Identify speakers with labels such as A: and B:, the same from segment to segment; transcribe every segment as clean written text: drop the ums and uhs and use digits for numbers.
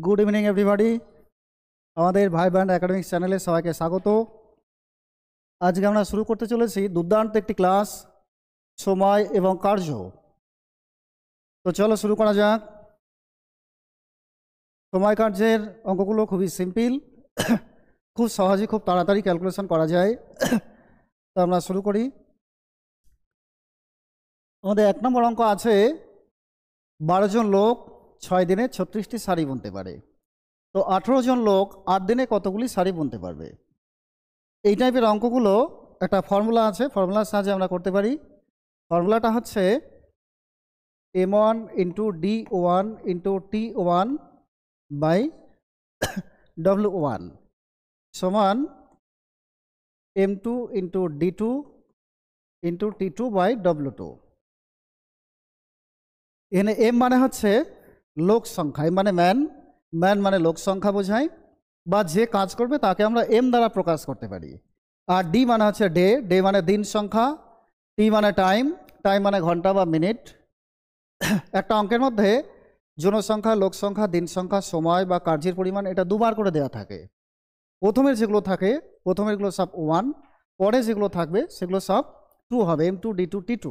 A: Good evening everybody. আমাদের vibrant academics চ্যানেলে সবাইকে স্বাগত। আজকে আমরা শুরু করতে চলেছি দুর্দান্ত একটি ক্লাস, সময় এবং কার্য। তো চলো শুরু করা যাক। সময় কার্যের অঙ্কগুলো খুবই সিম্পল, খুব সহজে খুব তাড়াতাড়ি ক্যালকুলেশন করা যায়। তো আমরা শুরু করি। আমাদের 1 নম্বর অঙ্ক আছে 12 জন লোক 6 দিনে 36টি শাড়ি বুনতে পারে। তো 18 জন লোক 8 দিনে কতগুলি শাড়ি বুনতে পারবে? এই টাইপের অঙ্কগুলো একটা ফর্মুলা আছে, ফর্মুলার সাহায্যে আমরা করতে পারি। ফর্মুলাটা হচ্ছে m1 into d1 into t1 by w1 সমান m2 into d2 into t2 by w2। এখানে m মানে হচ্ছে লোক সংখ্যা, m মানে ম্যান, ম্যান মানে লোক সংখ্যা বোঝায়, বা যে কাজ করবে তাকে আমরা m দ্বারা প্রকাশ করতে পারি। আর d মানে হচ্ছে ডে, ডে মানে দিন সংখ্যা, t মানে টাইম, টাইম মানে ঘন্টা বা মিনিট। একটা অঙ্কের মধ্যে জনসংখ্যা, লোক সংখ্যা, দিন সংখ্যা, সময় বা কার্যের পরিমাণ এটা দুবার করে দেওয়া থাকে। প্রথমের যেগুলো থাকে প্রথমেরগুলো সব 1, পরে যেগুলো থাকবে সেগুলো সব 2 হবে, m2 d2 t2।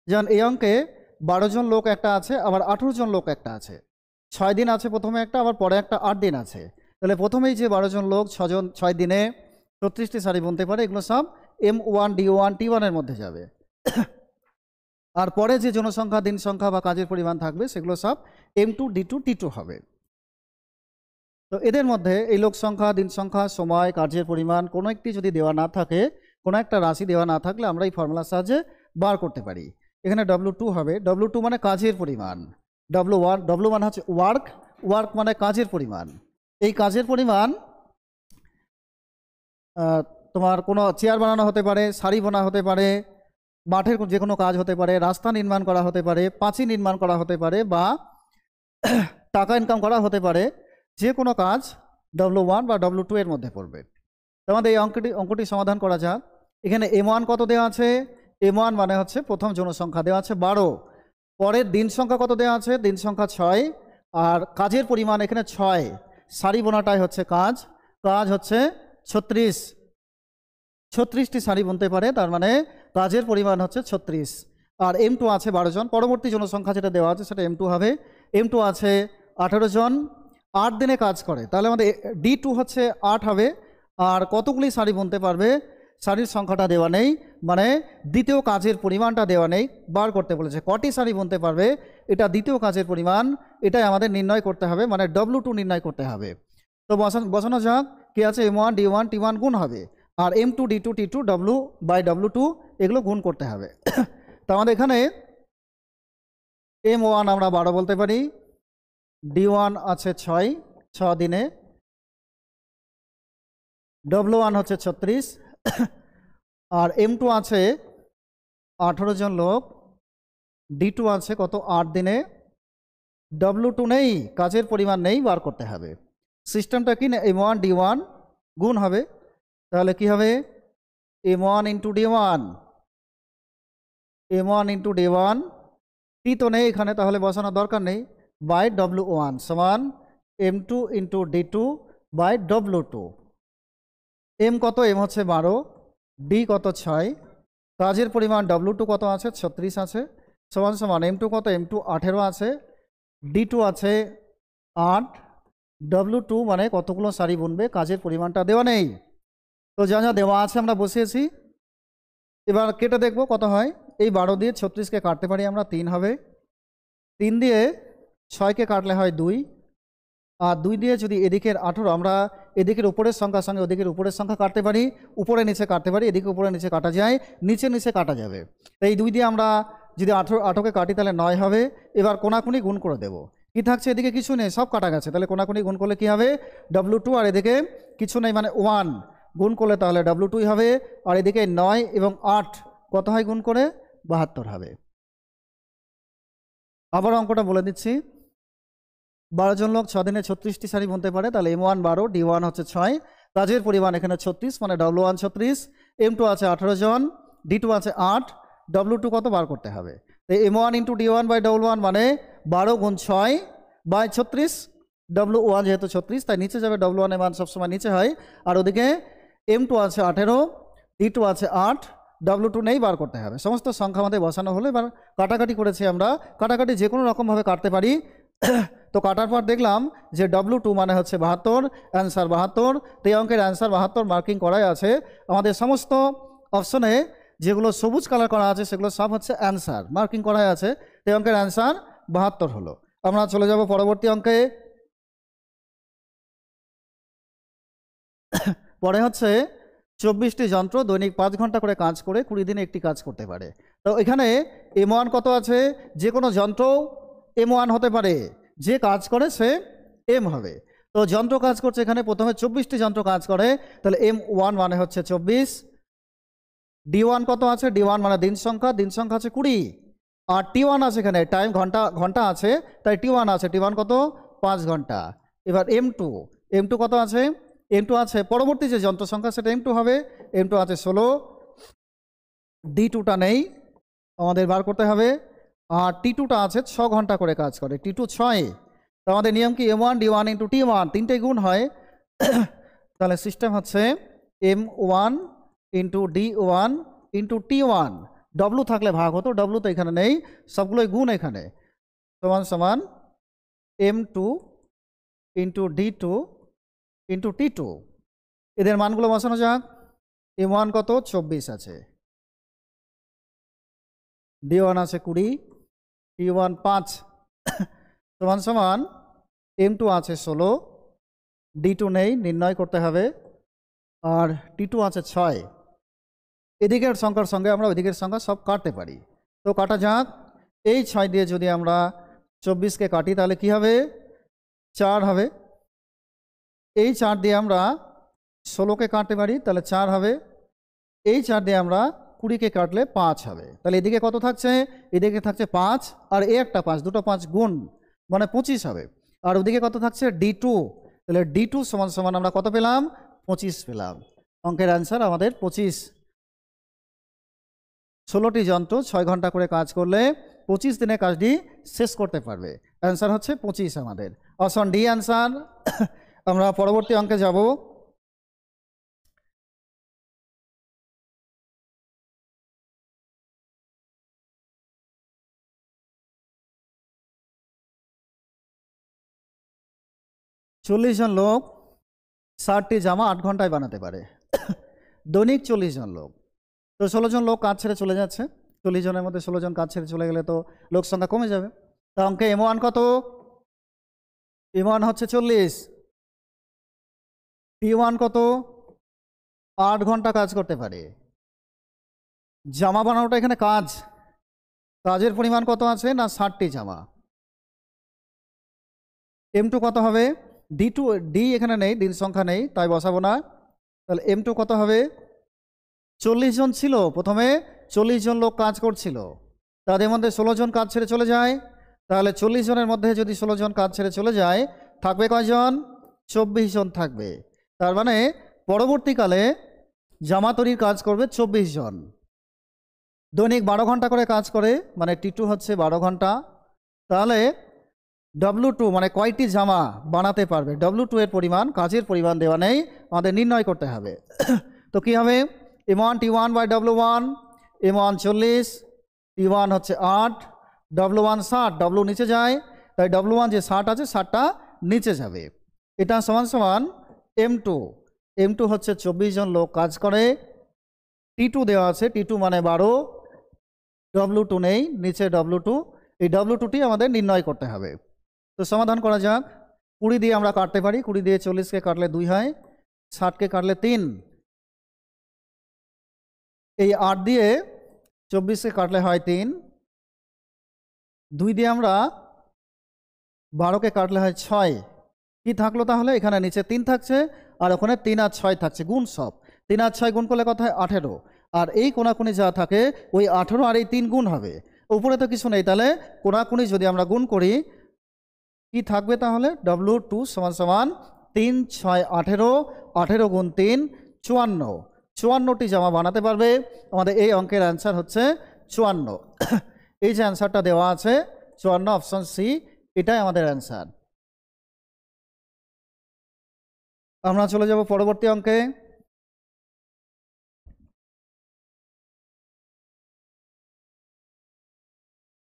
A: যেমন এই অঙ্কে 12 জন লোক একটা আছে, আবার 18 জন লোক একটা আছে। 6 দিন আছে প্রথমে একটা, আবার পরে একটা 8 দিন আছে। তাহলে প্রথমেই যে 12 জন লোক 6 দিনে 36টি শাড়ি বুনতে পারে, এগুলো সব m1 d1 t1 এর মধ্যে যাবে। আর পরে যে জনসংখ্যা, দিন সংখ্যা বা কাজের পরিমাণ থাকবে সেগুলো সব m2 d2 t2 হবে। তো এদের মধ্যে এই লোক সংখ্যা, দিন সংখ্যা, সময়, কার্যের পরিমাণ কোনো একটি যদি দেওয়া না থাকে, কোনো একটা রাশি দেওয়া না থাকলে আমরা এই ফর্মুলার সাহায্যে বার করতে পারি। এখানে w2 হবে, w2 মানে কাজের পরিমাণ, w মানে হচ্ছে ওয়ার্ক, ওয়ার্ক মানে কাজের পরিমাণ। এই কাজের পরিমাণ তোমার কোনো চেয়ার বানানো হতে পারে, শাড়ি বোনা হতে পারে, মাঠের যে কোনো কাজ হতে পারে, রাস্তা নির্মাণ করা হতে পারে, পাঁচিল নির্মাণ করা হতে পারে, বা টাকা ইনকাম করা হতে পারে। যে কোনো কাজ w1 বা w2 এর মধ্যে পড়বে। তো আমাদের এই অঙ্কটি সমাধান করা যাক। এখানে m1 কত দেওয়া আছে? m1 মানে হচ্ছে প্রথম জনসংখ্যা দেওয়া আছে 12, পরের দিন সংখ্যা কত দেওয়া আছে? দিন সংখ্যা 6, আর কাজের পরিমাণ এখানে 6। শাড়ি বোনাটাই হচ্ছে কাজ, কাজ হচ্ছে 36টি শাড়ি বুনতে পারে, তার মানে কাজের পরিমাণ হচ্ছে 36। আর m2 আছে 12 জন, পরবর্তী জনসংখ্যা যেটা দেওয়া আছে সেটা m2 হবে। m2 আছে 18 জন, 8 দিনে কাজ করে, তাহলে আমাদের d2 হচ্ছে 8 হবে। আর কতগুলি শাড়ি বুনতে পারবে? শাড়ির সংখ্যাটা দেওয়া নেই, মানে দ্বিতীয় কাজের পরিমাণটা দেওয়া নেই, বার করতে বলেছে। কটি শাড়ি বুনতে পারবে এটা দ্বিতীয় কাজের পরিমাণ, এটাই আমাদের নির্ণয় করতে হবে, মানে w2 নির্ণয় করতে হবে। তো বসানো যাক, কি আছে? m1 d1 t1 গুণ হবে, আর m2 d2 t2 w by w2 এগুলো গুণ করতে হবে। তো আমাদের এখানে m1 আমরা 12 বলতে পারি, d1 আছে 6 দিনে, w1 হচ্ছে 36, আর m2 আছে 18 জন লোক, d2 আছে কত? 8 দিনে, w2 নেই, কাজের পরিমাণ নেই, বার করতে হবে। সিস্টেমটা কি? না m1 d1 গুণ হবে, তাহলে কি হবে? m1 into d1, m1 into d1, t তো নেই এখানে, তাহলে বসানোর দরকার নেই, বাই w1 সমান m2 into d2 by w2। m কত? m হচ্ছে 12, d কত? 6, কাজের পরিমাণ w2 কত আছে? 36 আছে, সমান সমান m2 কত? m2 18 আছে, d2 আছে 8, w2 মানে কতগুলো শাড়ি বুনবে, কাজের পরিমাণটা দেওয়া নেই। তো যা যা দেওয়া আছে আমরা বসিয়েছি। এবার কেটে দেখব কত হয়। এই 12 দিয়ে 36কে কাটতে পারি আমরা, 3 হবে। 3 দিয়ে 6কে কাটলে হয় 2, আর 2 দিয়ে যদি এদিকের 18, আমরা এদিকের উপরের সংখ্যার সঙ্গে ওদিকের উপরের সংখ্যা কাটতে পারি, উপরে নিচে কাটতে পারি, এদিকে উপরে নিচে কাটা যায়, নিচে নিচে কাটা যাবে। এই 2 দিয়ে আমরা যদি 18কে কাটি তাহলে 9 হবে। এবার কোনাকুনি গুণ করে দেব, কি থাকছে? এদিকে কিছু নেই, সব কাটা গেছে, তাহলে কোনাকুনি গুণ করলে কি হবে? w2, আর এদিকে কিছু নেই মানে 1 গুণ করলে তাহলে w2 হবে। আর এদিকে 9 এবং 8 কত হয় গুণ করে? 72 হবে। আবার অঙ্কটা বলে দিচ্ছি। 12 জন লোক 6 দিনে 36টি শাড়ি বুনতে পারে, তাহলে m1 12, d1 হচ্ছে 6, কাজের পরিমাণ এখানে 36, মানে w1 36, m2 আছে 18 জন, d2 আছে 8, w2 কত বার করতে হবে? m1 into d1 by w1 মানে 12 গুণ 6 বাই 36, W1 যেহেতু 36 তাই নিচে যাবে, W1 এর মান সবসময় নিচে হয়। আর ওদিকে M2 আছে 18, D2 আছে 8, W2 নেই, বার করতে হবে। সমস্ত সংখ্যা আমাদের বসানো হলো। এবার কাটাকাটি করেছি আমরা, কাটাকাটি যে কোনো রকমভাবে কাটতে পারি। তো কাটার পর দেখলাম যে W2 মানে হচ্ছে 72, অ্যান্সার 72। তো এই অঙ্কের অ্যান্সার 72 মার্কিং করাই আছে। আমাদের সমস্ত অপশনে যেগুলো সবুজ কালার করা আছে সেগুলো সব হচ্ছে অ্যান্সার, মার্কিং করাই আছে। এই অঙ্কের অ্যান্সার 72 হলো। আমরা চলে যাব পরবর্তী অঙ্কে। পরে হচ্ছে 24টি যন্ত্র দৈনিক 5 ঘন্টা করে কাজ করে 20 দিনে একটি কাজ করতে পারে। তো এখানে M1 কত আছে? যে কোনো যন্ত্র M1 হতে পারে, যে কাজ করে সে M হবে। তো যন্ত্র কাজ করছে, এখানে প্রথমে 24টি যন্ত্র কাজ করে, তাহলে M1 মানে হচ্ছে 24। D1 কত আছে? D1 মানে দিন সংখ্যা আছে 20। আর T1 আছে, এখানে টাইম ঘন্টা আছে, তাই T1 আছে। T1 কত? 5 ঘন্টা। এবার M2 কত আছে? M2 আছে পরবর্তী যে যন্ত্র সংখ্যা সেটা M2 হবে। M2 আছে 16। D2টা নেই, আমাদের বার করতে হবে। আর T2টা আছে 6 ঘন্টা করে কাজ করে, T2 6। তো আমাদের নিয়ম কি? M1 D1 ইন্টু T1, তিনটেই গুণ হয়। তাহলে সিস্টেম হচ্ছে M1 into D1 into T1। W থাকলে ভাগ হতো, W তো এখানে নেই, সবগুলোই গুণ এখানে। সমান সমান M2 into D2 into T2। এদের মানগুলো বসানো যাক। M1 কত? 24 আছে, D1 আছে 20, T1 5, সমান সমান M2 আছে 16, D2 নেই, নির্ণয় করতে হবে। আর T2 আছে 6। এদিকের সংখ্যার সঙ্গে আমরা ওইদিকের সংখ্যা সব কাটতে পারি। তো কাটা যাক। এই 6 দিয়ে যদি আমরা 24কে কাটি তাহলে কি হবে? 4 হবে। এই 4 দিয়ে আমরা 16কে কাটতে পারি, তাহলে 4 হবে। এই 4 দিয়ে আমরা 20কে কাটলে 5 হবে। তাহলে এদিকে কত থাকছে? এদিকে থাকছে 5, আর এ একটা 5, দুটো 5 গুণ মানে 25 হবে। আর ওদিকে কত থাকছে? D2। তাহলে D2 সমান সমান আমরা কত পেলাম? 25 পেলাম। অঙ্কের অ্যান্সার আমাদের 25। 16টি যন্ত্র 6 ঘন্টা করে কাজ করলে 25 দিনে কাজটি শেষ করতে পারবে। অ্যান্সার হচ্ছে 25 আমাদের। Option D answer. আমরা পরবর্তী অঙ্কে যাব। চল্লিশ জন লোক 60টি জামা 8 ঘন্টায় বানাতে পারে। দৈনিক 40 জন লোক। তো 16 জন লোক কাজ ছেড়ে চলে যাচ্ছে। 40 জনের মধ্যে 16 জন কাজ ছেড়ে চলে গেলে তো লোক সংখ্যা কমে যাবে। তা অঙ্কে M1 কত? M1 হচ্ছে 40। T1 কত? 8 ঘন্টা কাজ করতে পারে। জামা বানানোটা এখানে কাজের পরিমাণ কত আছে? না 60টি জামা। M2 কত হবে? D এখানে নেই, দিন সংখ্যা নেই, তাই বসাবো না। তাহলে M2 কত হবে? 40 জন ছিল প্রথমে, 40 জন লোক কাজ করছিল, তাদের মধ্যে 16 জন কাজ ছেড়ে চলে যায়। তাহলে 40 জনের মধ্যে যদি 16 জন কাজ ছেড়ে চলে যায়, থাকবে কয়জন? 24 জন থাকবে। তার মানে পরবর্তীকালে জামা তৈরির কাজ করবে 24 জন। দৈনিক 12 ঘন্টা করে কাজ করে, মানে T2 হচ্ছে 12 ঘন্টা। তাহলে W2 মানে কয়টি জামা বানাতে পারবে? W2 এর পরিমাণ, কাজের পরিমাণ দেওয়া নেই, আমাদের নির্ণয় করতে হবে। তো কি হবে? M1 T1 by W1। M1 40, T1 হচ্ছে 8, W1 60, W নিচে যায়, তাই W1 যে 60 আছে 60টা নিচে যাবে। এটা সমান সমান M2 হচ্ছে 24 জন লোক কাজ করে। T2 দেওয়া আছে, T2 মানে 12, W2 নেই, নিচে W2। এই W2টি আমাদের নির্ণয় করতে হবে। তো সমাধান করা যাক। 20 দিয়ে আমরা কাটতে পারি, 20 দিয়ে 40কে কাটলে 2 হয়, 60কে কাটলে 3। এই 8 দিয়ে 24কে কাটলে হয় 3। 2 দিয়ে আমরা 12কে কাটলে হয় 6। কি থাকলো তাহলে? এখানে নিচে 3 থাকছে, আর ওখানে 3 আর 6 থাকছে, গুণ সব। 3 আর 6 গুণ করলে কত হয়? 18। আর এই কোনাকুনি যা থাকে ওই 18 আর এই 3 গুণ হবে, উপরে তো কিছু নেই। তাহলে কোনাকুনি যদি আমরা গুণ করি কি থাকবে তাহলে? W2 সমান সমান 3 6 18, 18 গুণ 3 54। 54টি জামা বানাতে পারবে। আমাদের এই অঙ্কের অ্যান্সার হচ্ছে 54। এই যে অ্যান্সারটা দেওয়া আছে 54, অপশন সি, এটাই আমাদের অ্যান্সার। আমরা চলে যাব পরবর্তী অঙ্কে।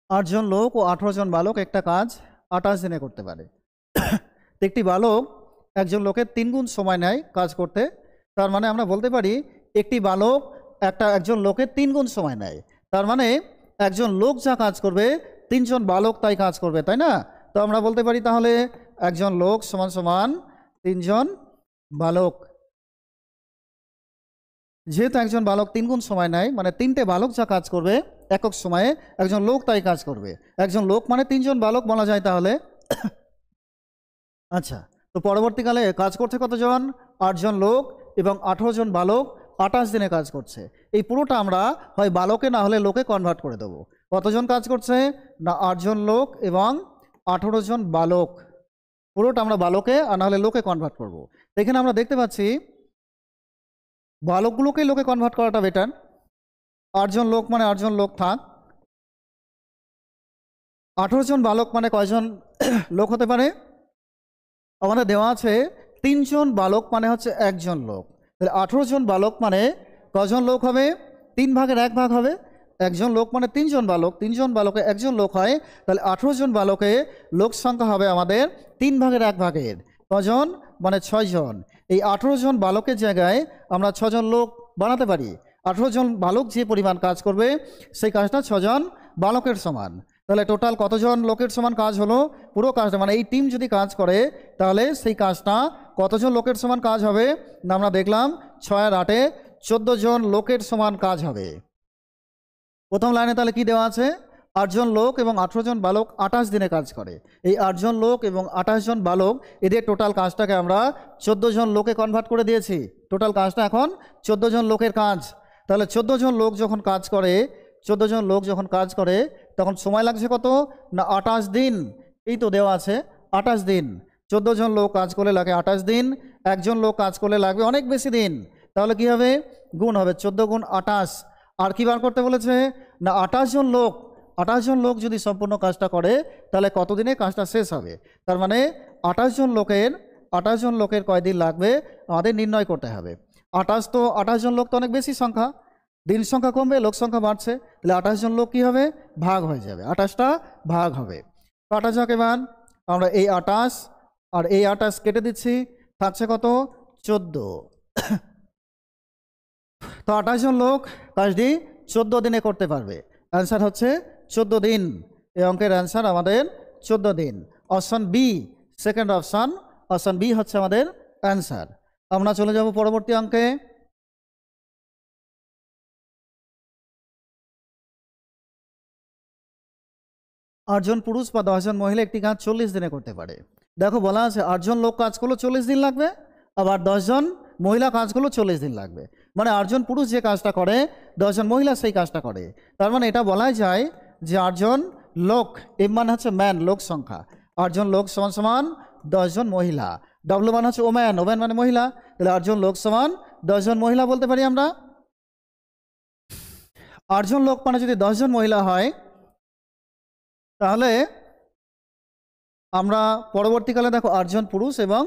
A: 8 জন লোক ও 18 জন বালক একটা কাজ 28 দিনে করতে পারে। একটি বালক একজন লোকের 3 গুণ সময় নেয় কাজ করতে। তার মানে আমরা বলতে পারি একটি বালক একজন লোকের 3 গুণ সময় নেয়। তার মানে একজন লোক যা কাজ করবে 3 জন বালক তাই কাজ করবে, তাই না? তো আমরা বলতে পারি তাহলে একজন লোক সমান সমান 3 জন বালক। যেহেতু একজন বালক 3 গুণ সময় নেয়, মানে 3টে বালক যা কাজ করবে একক সময়ে একজন লোক তাই কাজ করবে। একজন লোক মানে 3 জন বালক বলা যায় তাহলে। আচ্ছা, তো পরবর্তীকালে কাজ করছে কতজন? 8 জন লোক এবং 18 জন বালক 28 দিনে কাজ করছে। এই পুরোটা আমরা হয় বালকে না হলে লোকে কনভার্ট করে দেবো। কতজন কাজ করছে? না 8 জন লোক এবং 18 জন বালক। পুরোটা আমরা বালকে আর না হলে লোকে কনভার্ট করব। এখানে আমরা দেখতে পাচ্ছি বালকগুলোকে লোকে কনভার্ট করাটা বেটার। 8 জন লোক মানে 8 জন লোক থাক। 18 জন বালক মানে কয়জন লোক হতে পারে? আমাদের দেওয়া আছে 3 জন বালক মানে হচ্ছে 1 জন লোক। তাহলে 18 জন বালক মানে কজন লোক হবে? 3 ভাগের 1 ভাগ হবে। একজন লোক মানে 3 জন বালক, 3 জন বালকে 1 জন লোক হয়। তাহলে 18 জন বালকে লোক সংখ্যা হবে আমাদের 3 ভাগের 1 ভাগের কজন? মানে 6 জন। এই 18 জন বালকের জায়গায় আমরা 6 জন লোক বানাতে পারি। 18 জন বালক যে পরিমাণ কাজ করবে সেই কাজটা 6 জন বালকের সমান। তাহলে টোটাল কতজন লোকের সমান কাজ হলো? পুরো কাজটা মানে এই টিম যদি কাজ করে তাহলে সেই কাজটা কতজন লোকের সমান কাজ হবে? না আমরা দেখলাম 6 আর 8-এ 14 জন লোকের সমান কাজ হবে। প্রথম লাইনে তাহলে কি দেওয়া আছে? 8 জন লোক এবং 18 জন বালক 28 দিনে কাজ করে। এই 8 জন লোক এবং 28 জন বালক এদের টোটাল কাজটাকে আমরা 14 জন লোকে কনভার্ট করে দিয়েছি। টোটাল কাজটা এখন 14 জন লোকের কাজ। তাহলে 14 জন লোক যখন কাজ করে, 14 জন লোক যখন কাজ করে তখন সময় লাগছে কত? না 28 দিন। এই তো দেওয়া আছে 28 দিন। 14 জন লোক কাজ করলে লাগে 28 দিন, একজন লোক কাজ করলে লাগবে অনেক বেশি দিন। তাহলে কি হবে? গুণ হবে 14 গুণ 28। আর কি বার করতে বলেছে? না 28 জন লোক, 28 জন লোক যদি সম্পূর্ণ কাজটা করে তাহলে কতদিনে কাজটা শেষ হবে। তার মানে 28 জন লোকের কয়দিন লাগবে আমাদের নির্ণয় করতে হবে। 28 জন লোক তো অনেক বেশি সংখ্যা, দিন সংখ্যা কমবে লোক সংখ্যা বাড়ছে, তাহলে 28 জন লোক কী হবে? ভাগ হয়ে যাবে, 28টা ভাগ হবে। কাটা যাক এবার। আমরা এই 28 আর এই 28 কেটে দিচ্ছি, থাকছে কত? 14। তো 28 জন লোক কাজটি 14 দিনে করতে পারবে। অ্যান্সার হচ্ছে 14 দিন। এই অঙ্কের অ্যান্সার আমাদের 14 দিন। Option B, second option B হচ্ছে আমাদের অ্যান্সার। আমরা চলে যাব পরবর্তী অঙ্কে। 8 জন পুরুষ বা 10 জন মহিলা একটি কাজ 40 দিনে করতে পারে। দেখো বলা আছে 8 জন লোক কাজ করলো 40 দিন লাগবে, আবার 10 জন মহিলা কাজ করলো 40 দিন লাগবে। মানে 8 জন পুরুষ যে কাজটা করে 10 জন মহিলা সেই কাজটা করে। তার মানে এটা বলাই যায় যে 8 জন লোক, এম মানে হচ্ছে ম্যান, লোক সংখ্যা। 8 জন লোক সমান সমান 10 জন মহিলা। ডব্লিউ মানে হচ্ছে ওম্যান, ওম্যান মানে মহিলা। তাহলে 8 জন লোক সমান 10 জন মহিলা বলতে পারি আমরা। 8 জন লোক মানে যদি 10 জন মহিলা হয় তাহলে আমরা পরবর্তীকালে দেখো 8 জন পুরুষ এবং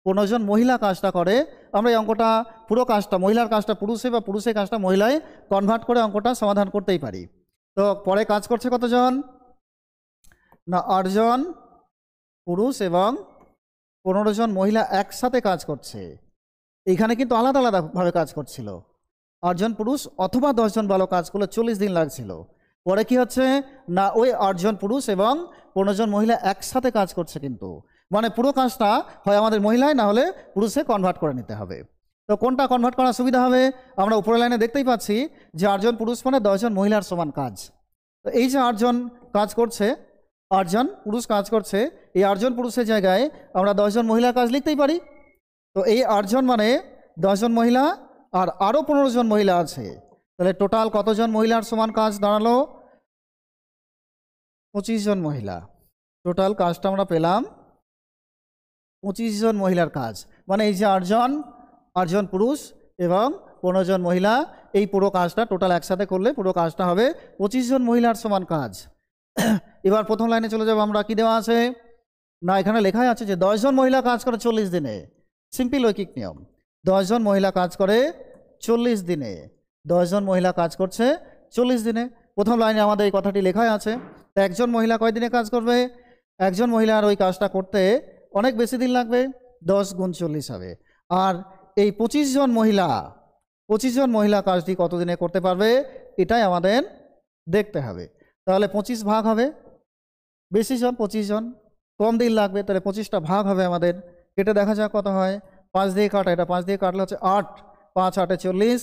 A: 15 জন মহিলা কাজটা করে। আমরা এই অঙ্কটা পুরো কাজটা, মহিলার কাজটা পুরুষে বা পুরুষের কাজটা মহিলায় কনভার্ট করে অঙ্কটা সমাধান করতেই পারি। তো পরে কাজ করছে কতজন? না 8 জন পুরুষ এবং 15 জন মহিলা একসাথে কাজ করছে। এখানে কিন্তু আলাদা আলাদাভাবে কাজ করছিল। 8 জন পুরুষ অথবা 10 জন বালক কাজ করলে 40 দিন লাগছিল। পরে কি হচ্ছে? না ওই 8 জন পুরুষ এবং 15 জন মহিলা একসাথে কাজ করছে, কিন্তু মানে পুরো কাজটা হয় আমাদের মহিলায় না হলে পুরুষে কনভার্ট করে নিতে হবে। তো কোনটা কনভার্ট করার সুবিধা হবে? আমরা উপরের লাইনে দেখতেই পাচ্ছি যে 8 জন পুরুষ মানে 10 জন মহিলার সমান কাজ। তো এই যে 8 জন কাজ করছে, 8 জন পুরুষ কাজ করছে, এই 8 জন পুরুষের জায়গায় আমরা 10 জন মহিলার কাজ লিখতেই পারি। তো এই 8 জন মানে 10 জন মহিলা আর আরও 15 জন মহিলা আছে। তাহলে টোটাল কতজন মহিলার সমান কাজ দাঁড়ালো? 25 জন মহিলা। টোটাল কাজটা আমরা পেলাম 25 জন মহিলার কাজ। মানে এই যে 8 জন পুরুষ এবং 15 জন মহিলা, এই পুরো কাজটা টোটাল একসাথে করলে পুরো কাজটা হবে 25 জন মহিলার সমান কাজ। এবার প্রথম লাইনে চলে যাব আমরা। কি দেওয়া আছে? না এখানে লেখাই আছে যে 10 জন মহিলা কাজ করে 40 দিনে। সিম্পল ঐকিক নিয়ম। 10 জন মহিলা কাজ করে 40 দিনে, 10 জন মহিলা কাজ করছে 40 দিনে। প্রথম লাইনে আমাদের এই কথাটি লেখাই আছে। তো একজন মহিলা কয় দিনে কাজ করবে? একজন মহিলার ওই কাজটা করতে অনেক বেশি দিন লাগবে, 10 গুণ 40 হবে। আর এই 25 জন মহিলা কাজটি কত দিনে করতে পারবে এটাই আমাদের দেখতে হবে। তাহলে 25 ভাগ হবে, বেশি জন 25 জন, কম দিন লাগবে, তাহলে 25টা ভাগ হবে আমাদের। কেটে দেখা যাক কত হয়। 5 দিয়ে কাটা, এটা 5 দিয়ে কাটলে হচ্ছে 8, 5 8 40,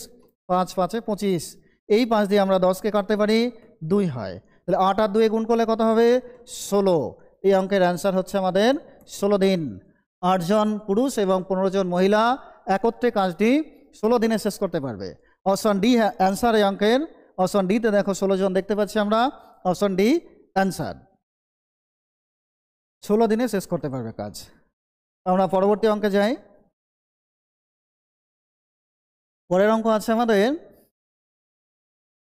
A: 5 5 25। এই 5 দিয়ে আমরা 10কে কাটতে পারি, 2 হয়। তাহলে 8 আর 2 গুণ করলে কত হবে? 16। এই অঙ্কের অ্যান্সার হচ্ছে আমাদের 16 দিন। 8 জন পুরুষ এবং 15 জন মহিলা একত্রে কাজটি 16 দিনে শেষ করতে পারবে। অপশন ডি অ্যান্সার এই অঙ্কের। অপশন ডিতে দেখো 16 জন দেখতে পাচ্ছি আমরা, অপশন ডি অ্যান্সার। 16 দিনে শেষ করতে পারবে কাজ। আমরা পরবর্তী অঙ্কে যাই। পরের অঙ্ক আছে আমাদের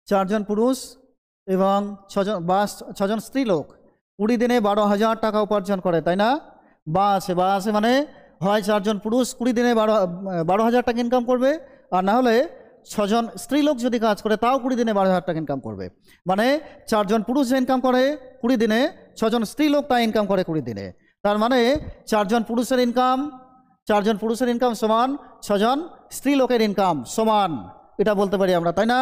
A: 4 জন পুরুষ এবং 6 জন স্ত্রী লোক 20 দিনে 12,000 টাকা উপার্জন করে, তাই না? বা আছে মানে হয় 4 জন পুরুষ 20 দিনে 12,000 টাকা ইনকাম করবে, আর না হলে 6 জন স্ত্রী লোক যদি কাজ করে তাও 20 দিনে 12,000 টাকা ইনকাম করবে। মানে 4 জন পুরুষ যে ইনকাম করে 20 দিনে, 6 জন স্ত্রী লোক তা ইনকাম করে 20 দিনে। তার মানে 4 জন পুরুষের ইনকাম সমান 6 জন স্ত্রী লোকের ইনকাম সমান, এটা বলতে পারি আমরা, তাই না?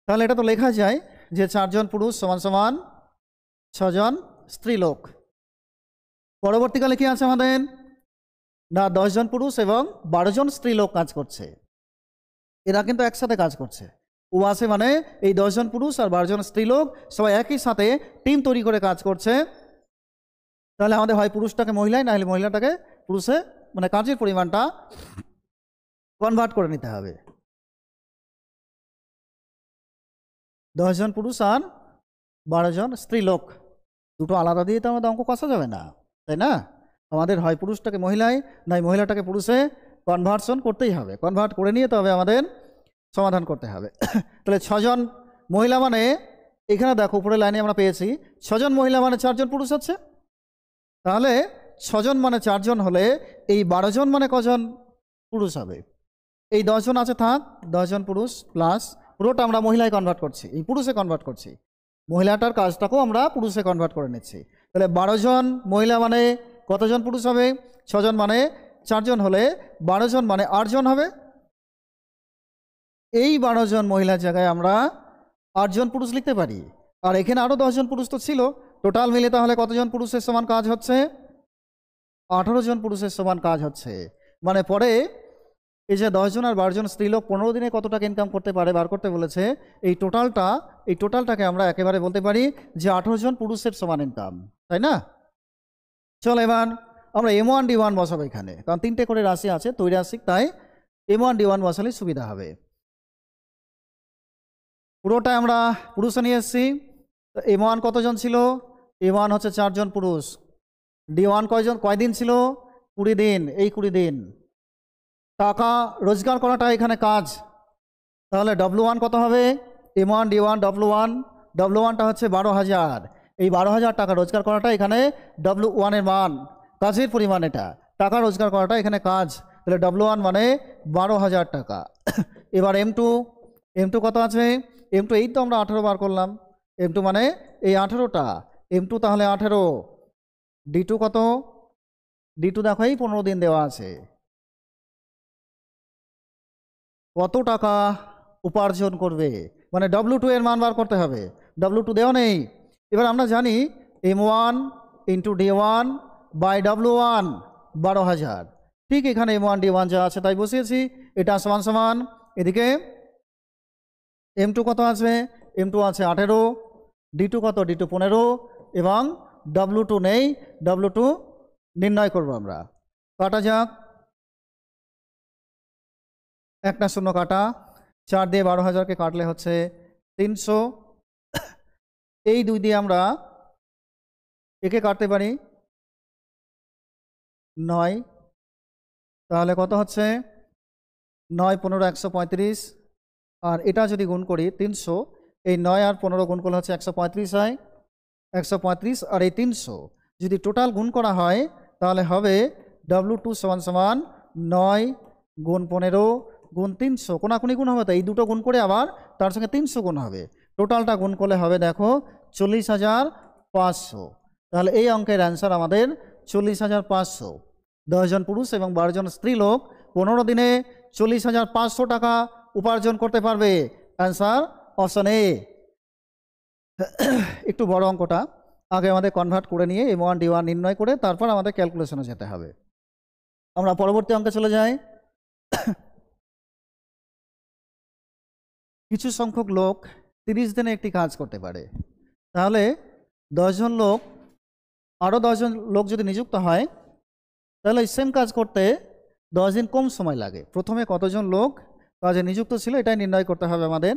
A: তাহলে এটা তো লেখা যায় যে 4 জন পুরুষ সমান সমান 6 জন স্ত্রী লোক। পরবর্তীকালে কি আছে আমাদের? না 10 জন পুরুষ এবং 12 জন স্ত্রী লোক কাজ করছে, এরা কিন্তু একসাথে কাজ করছে। ও আছে মানে এই 10 জন পুরুষ আর 12 জন স্ত্রী লোক সবাই একই সাথে টিম তৈরি করে কাজ করছে। তাহলে আমাদের হয় পুরুষটাকে মহিলায়, না হলে মহিলাটাকে পুরুষে, মানে কাজের পরিমাণটা কনভার্ট করে নিতে হবে। 10 জন পুরুষ আর 12 জন স্ত্রী লোক দুটো আলাদা দিয়ে তো আমাদের অঙ্ক কষা যাবে না, তাই না? আমাদের হয় পুরুষটাকে মহিলায়, নয় মহিলাটাকে পুরুষে কনভার্সন করতেই হবে, কনভার্ট করে নিয়ে তবে আমাদের সমাধান করতে হবে। তাহলে 6 জন মহিলা মানে এখানে দেখো উপরের লাইনে আমরা পেয়েছি 6 জন মহিলা মানে 4 জন পুরুষ আছে। তাহলে 6 জন মানে 4 জন হলে এই 12 জন মানে কজন পুরুষ হবে? এই 10 জন আছে থাক, 10 জন পুরুষ প্লাস পুরোটা আমরা মহিলায় কনভার্ট করছি, এই পুরুষে কনভার্ট করছি, মহিলাটার কাজটাকেও আমরা পুরুষে কনভার্ট করে নিচ্ছি। তাহলে 12 জন মহিলা মানে কতজন পুরুষ হবে? 6 জন মানে 4 জন হলে 12 জন মানে 8 জন হবে। এই 12 জন মহিলার জায়গায় আমরা 8 জন পুরুষ লিখতে পারি, আর এখানে আরও 10 জন পুরুষ তো ছিল, টোটাল মিলে তাহলে কতজন পুরুষের সমান কাজ হচ্ছে? 18 জন পুরুষের সমান কাজ হচ্ছে। মানে পরে এই যে 10 জন আর 12 জন স্ত্রী লোক 15 দিনে কত টাকা ইনকাম করতে পারে বার করতে বলেছে, এই টোটালটাকে আমরা একেবারে বলতে পারি যে 18 জন পুরুষের সমান ইনকাম, তাই না? চলো এবার আমরা M1 D1 বসাবো এখানে, কারণ 3টে করে রাশি আছে ত্রৈরাশিক, তাই M1 D1 বসালে সুবিধা হবে। পুরোটাই আমরা পুরুষে নিয়ে এসেছি। M1 কতজন ছিল? M1 হচ্ছে 4 জন পুরুষ। D1 কয় দিন ছিল? 20 দিন। এই 20 দিন টাকা রোজগার করাটা এখানে কাজ। তাহলে W1 কত হবে? M1 D1 W1টা হচ্ছে 12,000। এই 12,000 টাকা রোজগার করাটা এখানে W1 এর মান, কাজের পরিমাণ, এটা টাকা রোজগার করাটা এখানে কাজ। তাহলে W1 মানে 12,000 টাকা। এবার M2 কত আছে? M2 এই তো আমরা 18 বার করলাম, M2 মানে এই 18টা, M2 তাহলে 18। D2 কত? D2 দেখো এই 15 দিন দেওয়া আছে, কত টাকা উপার্জন করবে, মানে W2 এর মান বার করতে হবে, W2 দেওয়া নেই। এবার আমরা জানি M1 into D1 by W1 12,000। ঠিক এখানে M1 D1 যা আছে তাই বসিয়েছি, এটা সমান সমান এদিকে M2 কত আছে? M2 আছে 18, D2 কত? D2 15 এবং W2 নেই, W2 নির্ণয় করব আমরা। কাটা যাক, একটা শূন্য কাটা, 4 দিয়ে 12,000কে কাটলে হচ্ছে 300। এই 2 দিয়ে আমরা একে কাটতে পারি 9, তাহলে কত হচ্ছে? 9 15 135, আর এটা যদি গুণ করি 300, এই 9 আর 15 গুণ করলে হচ্ছে 135 হয়, 135 আর এই 300 যদি টোটাল গুণ করা হয় তাহলে হবে W2 সমান সমান 9 গুণ 15 গুণ 300, কোনাকুনি গুণ হবে, তো এই দুটো গুণ করে আবার তার সঙ্গে 300 গুণ হবে, টোটালটা গুণ করলে হবে দেখো 40,500। তাহলে এই অঙ্কের অ্যান্সার আমাদের 40,500। 10 জন পুরুষ এবং 12 জন স্ত্রী লোক 15 দিনে 40,500 টাকা উপার্জন করতে পারবে। Answer option A. একটু বড় অঙ্কটা, আগে আমাদের কনভার্ট করে নিয়ে M1 D1 নির্ণয় করে তারপর আমাদের ক্যালকুলেশনে যেতে হবে। আমরা পরবর্তী অঙ্কে চলে যাই। কিছু সংখ্যক লোক 30 দিনে একটি কাজ করতে পারে, তাহলে 10 জন লোক, আরও 10 জন লোক যদি নিযুক্ত হয় তাহলে সেম কাজ করতে 10 দিন কম সময় লাগে। প্রথমে কতজন লোক কাজে নিযুক্ত ছিল এটাই নির্ণয় করতে হবে আমাদের।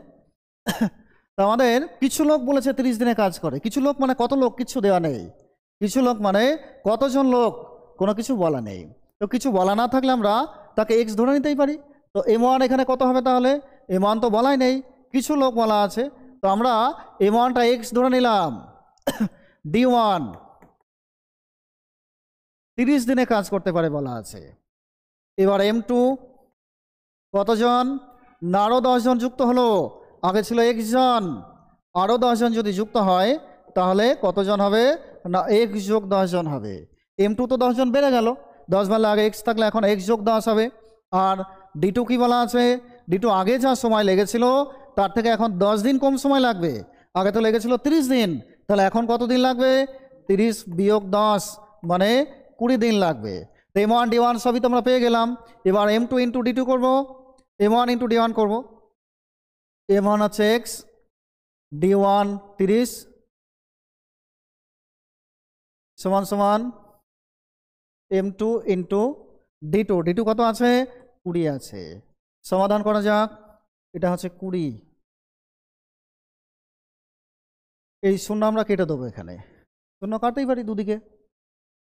A: তো আমাদের কিছু লোক বলেছে 30 দিনে কাজ করে, কিছু লোক মানে কত লোক কিছু দেওয়া নেই, কিছু লোক মানে কতজন লোক কোনো কিছু বলা নেই। তো কিছু বলা না থাকলে আমরা তাকে x ধরে নিতেই পারি। তো M1 এখানে কত হবে, তাহলে M1 তো বলাই নেই, কিছু লোক বলা আছে, তো আমরা M1টা x ধরে নিলাম। D1 30 দিনে কাজ করতে পারে বলা আছে। এবার M2 কতজন, না আরও 10 জন যুক্ত হলো, আগে ছিল x জন, আরও 10 জন যদি যুক্ত হয় তাহলে কতজন হবে, না x যোগ 10 জন হবে। M2 তো 10 জন বেড়ে গেল, 10 বললে আগে x থাকলে এখন x যোগ 10 হবে। আর D2 কি বলা আছে, D2 আগে যা সময় লেগেছিল তার থেকে এখন 10 দিন কম সময় লাগবে, আগে তো লেগেছিল 30 দিন, তাহলে এখন কত দিন লাগবে, 30 বিয়োগ 10 মানে 20 দিন লাগবে। তো M1 D1 সবই তো আমরা পেয়ে গেলাম। এবার M2 ইন্টু D2 করবো, M1 ইন্টু D1 করবো। M1 হচ্ছে x, D1 30 সমান সমান M2 ইন্টু D2, D2 কত আছে, 20 আছে। সমাধান করা যাক, এটা হচ্ছে 20, এই শূন্য আমরা কেটে দেবো, এখানে শূন্য কাটতেই পারি দুদিকে,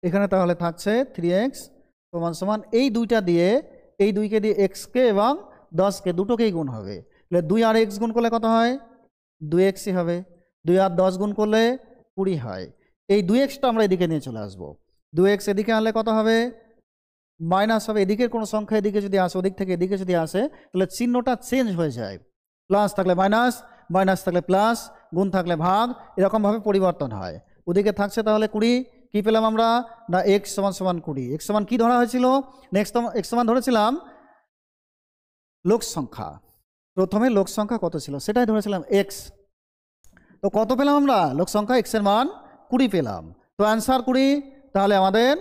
A: এখানে তাহলে থাকছে 3x সমান সমান এই দুইটা দিয়ে, এই দুইকে দিয়ে xকে এবং 10কে দুটোকেই গুণ হবে, তাহলে 2 আর x গুণ করলে কত হয়, 2xই হবে, 2 আর 10 গুণ করলে 20 হয়। এই 2xটা আমরা এদিকে নিয়ে চলে আসবো, 2x এদিকে আনলে কত হবে, মাইনাস হবে, এদিকের কোনো সংখ্যা এদিকে যদি আসে, ওদিক থেকে এদিকে যদি আসে তাহলে চিহ্নটা চেঞ্জ হয়ে যায়, প্লাস থাকলে মাইনাস, মাইনাস থাকলে প্লাস, গুণ থাকলে ভাগ, এরকমভাবে পরিবর্তন হয়। ওদিকে থাকছে তাহলে 20, কি পেলাম আমরা, না x সমান সমান 20। x সমান কি ধরা হয়েছিল, নেক্সট x সমান ধরেছিলাম লোক সংখ্যা, প্রথমে লোক সংখ্যা কত ছিল সেটাই ধরেছিলাম x, তো কত পেলাম আমরা, লোক সংখ্যা x এর মান 20 পেলাম, তো অ্যান্সার 20। তাহলে আমাদের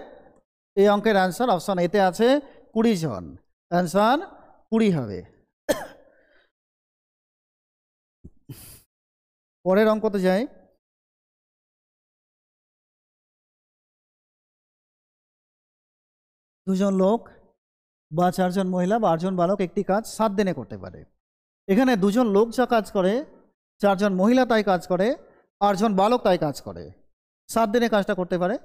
A: এই অঙ্কের অ্যান্সার অপশন এতে আছে 20 জন, অ্যান্সার 20 হবে। পরের অঙ্কতে যাই। দুজন লোক বা 4 জন মহিলা বা 8 জন বালক একটি কাজ 7 দিনে করতে পারে। এখানে দুজন লোক যা কাজ করে, 4 জন মহিলা তাই কাজ করে, 8 জন বালক তাই কাজ করে, 7 দিনে কাজটা করতে পারে।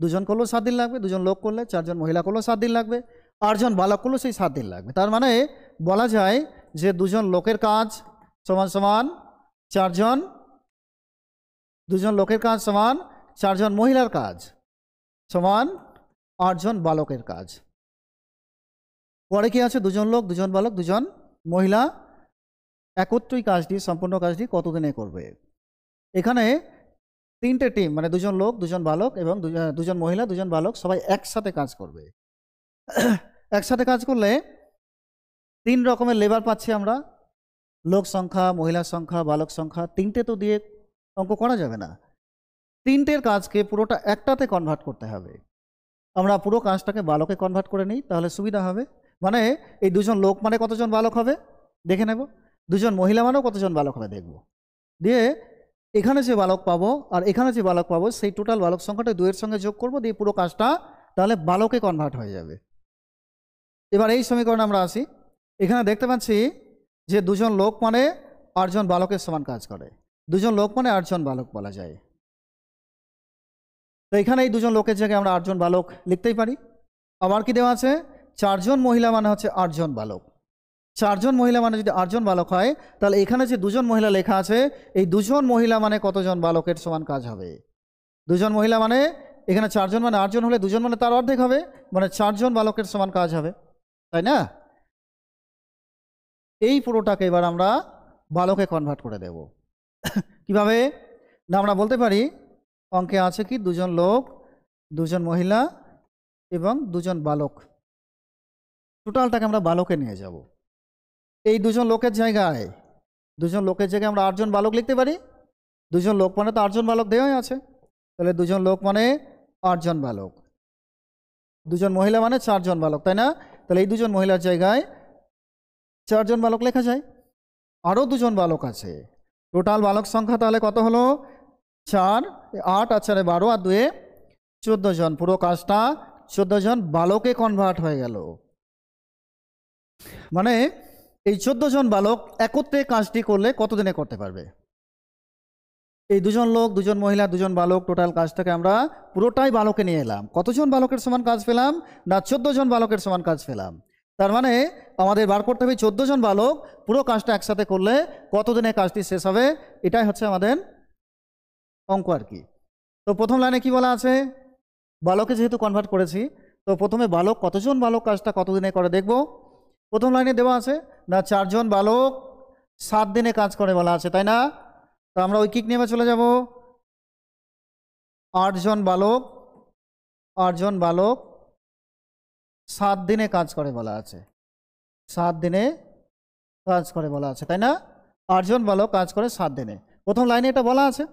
A: দুজন করলেও 7 দিন লাগবে, দুজন লোক করলে, 4 জন মহিলা করলেও 7 দিন লাগবে, 8 জন বালক করলেও সেই 7 দিন লাগবে। তার মানে বলা যায় যে দুজন লোকের কাজ সমান সমান 4 জন, দুজন লোকের কাজ সমান 4 জন মহিলার কাজ সমান 8 জন বালকের কাজ। পরে কি আছে, দুজন লোক, দুজন বালক, দুজন মহিলা একত্রই কাজটি, সম্পূর্ণ কাজটি কতদিনে করবে। এখানে 3টে টিম, মানে দুজন লোক, দুজন বালক এবং দুজন মহিলা, দুজন বালক সবাই একসাথে কাজ করবে। একসাথে কাজ করলে 3 রকমের লেবার পাচ্ছি আমরা, লোক সংখ্যা, মহিলা সংখ্যা, বালক সংখ্যা, 3টে তো দিয়ে অঙ্ক করা যাবে না, 3টের কাজকে পুরোটা একটাতে কনভার্ট করতে হবে। আমরা পুরো কাজটাকে বালকে কনভার্ট করে নিই, তাহলে সুবিধা হবে। মানে এই দুজন লোক মানে কতজন বালক হবে দেখে নেব, দুজন মহিলা মানেও কতজন বালক হবে দেখব, দিয়ে এখানে যে বালক পাবো আর এখানে যে বালক পাবো সেই টোটাল বালক সংখ্যাটা 2 এর সঙ্গে যোগ করব, দিয়ে পুরো কাজটা তাহলে বালকে কনভার্ট হয়ে যাবে। এবার এই সমীকরণে আমরা আসি, এখানে দেখতে পাচ্ছি যে দুজন লোক মানে 8 জন বালকের সমান কাজ করে, দুজন লোক মানে 8 জন বালক বলা যায়। তো এখানে এই দুজন লোকের জায়গায় আমরা 8 জন বালক লিখতেই পারি। আবার কি দেওয়া আছে, 4 জন মহিলা মানে হচ্ছে 8 জন বালক, 4 জন মহিলা মানে যদি 8 জন বালক হয় তাহলে এখানে যে দুজন মহিলা লেখা আছে এই দুজন মহিলা মানে কতজন বালকের সমান কাজ হবে, দুজন মহিলা মানে এখানে 4 জন মানে 8 জন হলে 2 জন মানে তার অর্ধেক হবে, মানে 4 জন বালকের সমান কাজ হবে, তাই না? এই পুরোটাকে এবার আমরা বালকে কনভার্ট করে দেব। কিভাবে? না আমরা বলতে পারি অঙ্কে আছে কি 2 জন লোক, 2 জন মহিলা এবং 2 জন বালক, টোটালটাকে আমরা বালকে নিয়ে যাব। এই 2 জন লোকের জায়গায় 2 জন লোকের জায়গায় আমরা 8 জন বালক লিখতে পারি। 2 জন লোক মানে তো 8 জন বালক দেওয়াই আছে, তাহলে 2 জন লোক মানে 8 জন বালক, 2 জন মহিলা মানে 4 জন বালক, তাই না? তাহলে এই 2 জন মহিলার জায়গায় 4 জন বালক লেখা যায়। আরও 2 জন বালক আছে, টোটাল বালক সংখ্যা তাহলে কত হলো? 4, 8 আর 4 12 আর 2 14 জন। পুরো কাজটা 14 জন বালকে কনভার্ট হয়ে গেল। মানে এই 14 জন বালক একত্রে কাজটি করলে কত দিনে করতে পারবে? এই 2 জন লোক, 2 জন মহিলা, 2 জন বালক, টোটাল কাজটাকে আমরা পুরোটাই বালকে নিয়ে এলাম। কতজন বালকের সমান কাজ পেলাম? না 14 জন বালকের সমান কাজ পেলাম। তার মানে আমাদের বার করতে হবে 14 জন বালক পুরো কাজটা একসাথে করলে কত দিনে কাজটি শেষ হবে, এটাই হচ্ছে আমাদের অঙ্ক আর কি। তো প্রথম লাইনে কি বলা আছে? বালকে যেহেতু কনভার্ট করেছি, তো প্রথমে বালক কতজন বালক কাজটা কত দিনে করে দেখব। প্রথম লাইনে দেওয়া আছে না 4 জন বালক 7 দিনে কাজ করে বলা আছে, তাই না? তো আমরা ঐকিক নিয়মে চলে যাব। 8 জন বালক 7 দিনে কাজ করে বলা আছে, 7 দিনে কাজ করে বলা আছে, তাই না? 8 জন বালক কাজ করে 7 দিনে। প্রথম লাইনে এটা বলা আছে।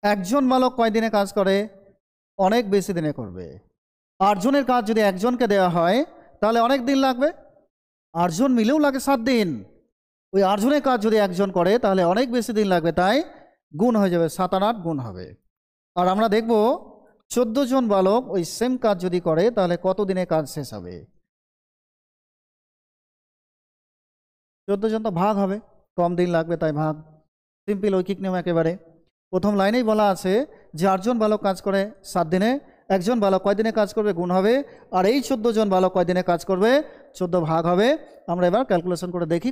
A: একজন বালক কয় দিনে কাজ করে? অনেক বেশি দিনে করবে। 8 জনের কাজ যদি একজনকে দেওয়া হয় তাহলে অনেক দিন লাগবে, 8 জন মিলেও লাগে 7 দিন। ওই 8 জনের কাজ যদি একজন করে তাহলে অনেক বেশি দিন লাগবে, তাই গুণ হয়ে যাবে, 7 আর 8 গুণ হবে। আর আমরা দেখব 14 জন বালক ওই সেম কাজ যদি করে তাহলে কত দিনে কাজ শেষ হবে। 14 জন তো ভাগ হবে, কম দিন লাগবে, তাই ভাগ। সিম্পল ঐকিক নিয়ম একেবারে। প্রথম লাইনেই বলা আছে যে 8 জন বালক কাজ করে 7 দিনে, একজন বালক কয় দিনে কাজ করবে গুণ হবে, আর এই 14 জন বালক কয় দিনে কাজ করবে 14 ভাগ হবে। আমরা এবার ক্যালকুলেশন করে দেখি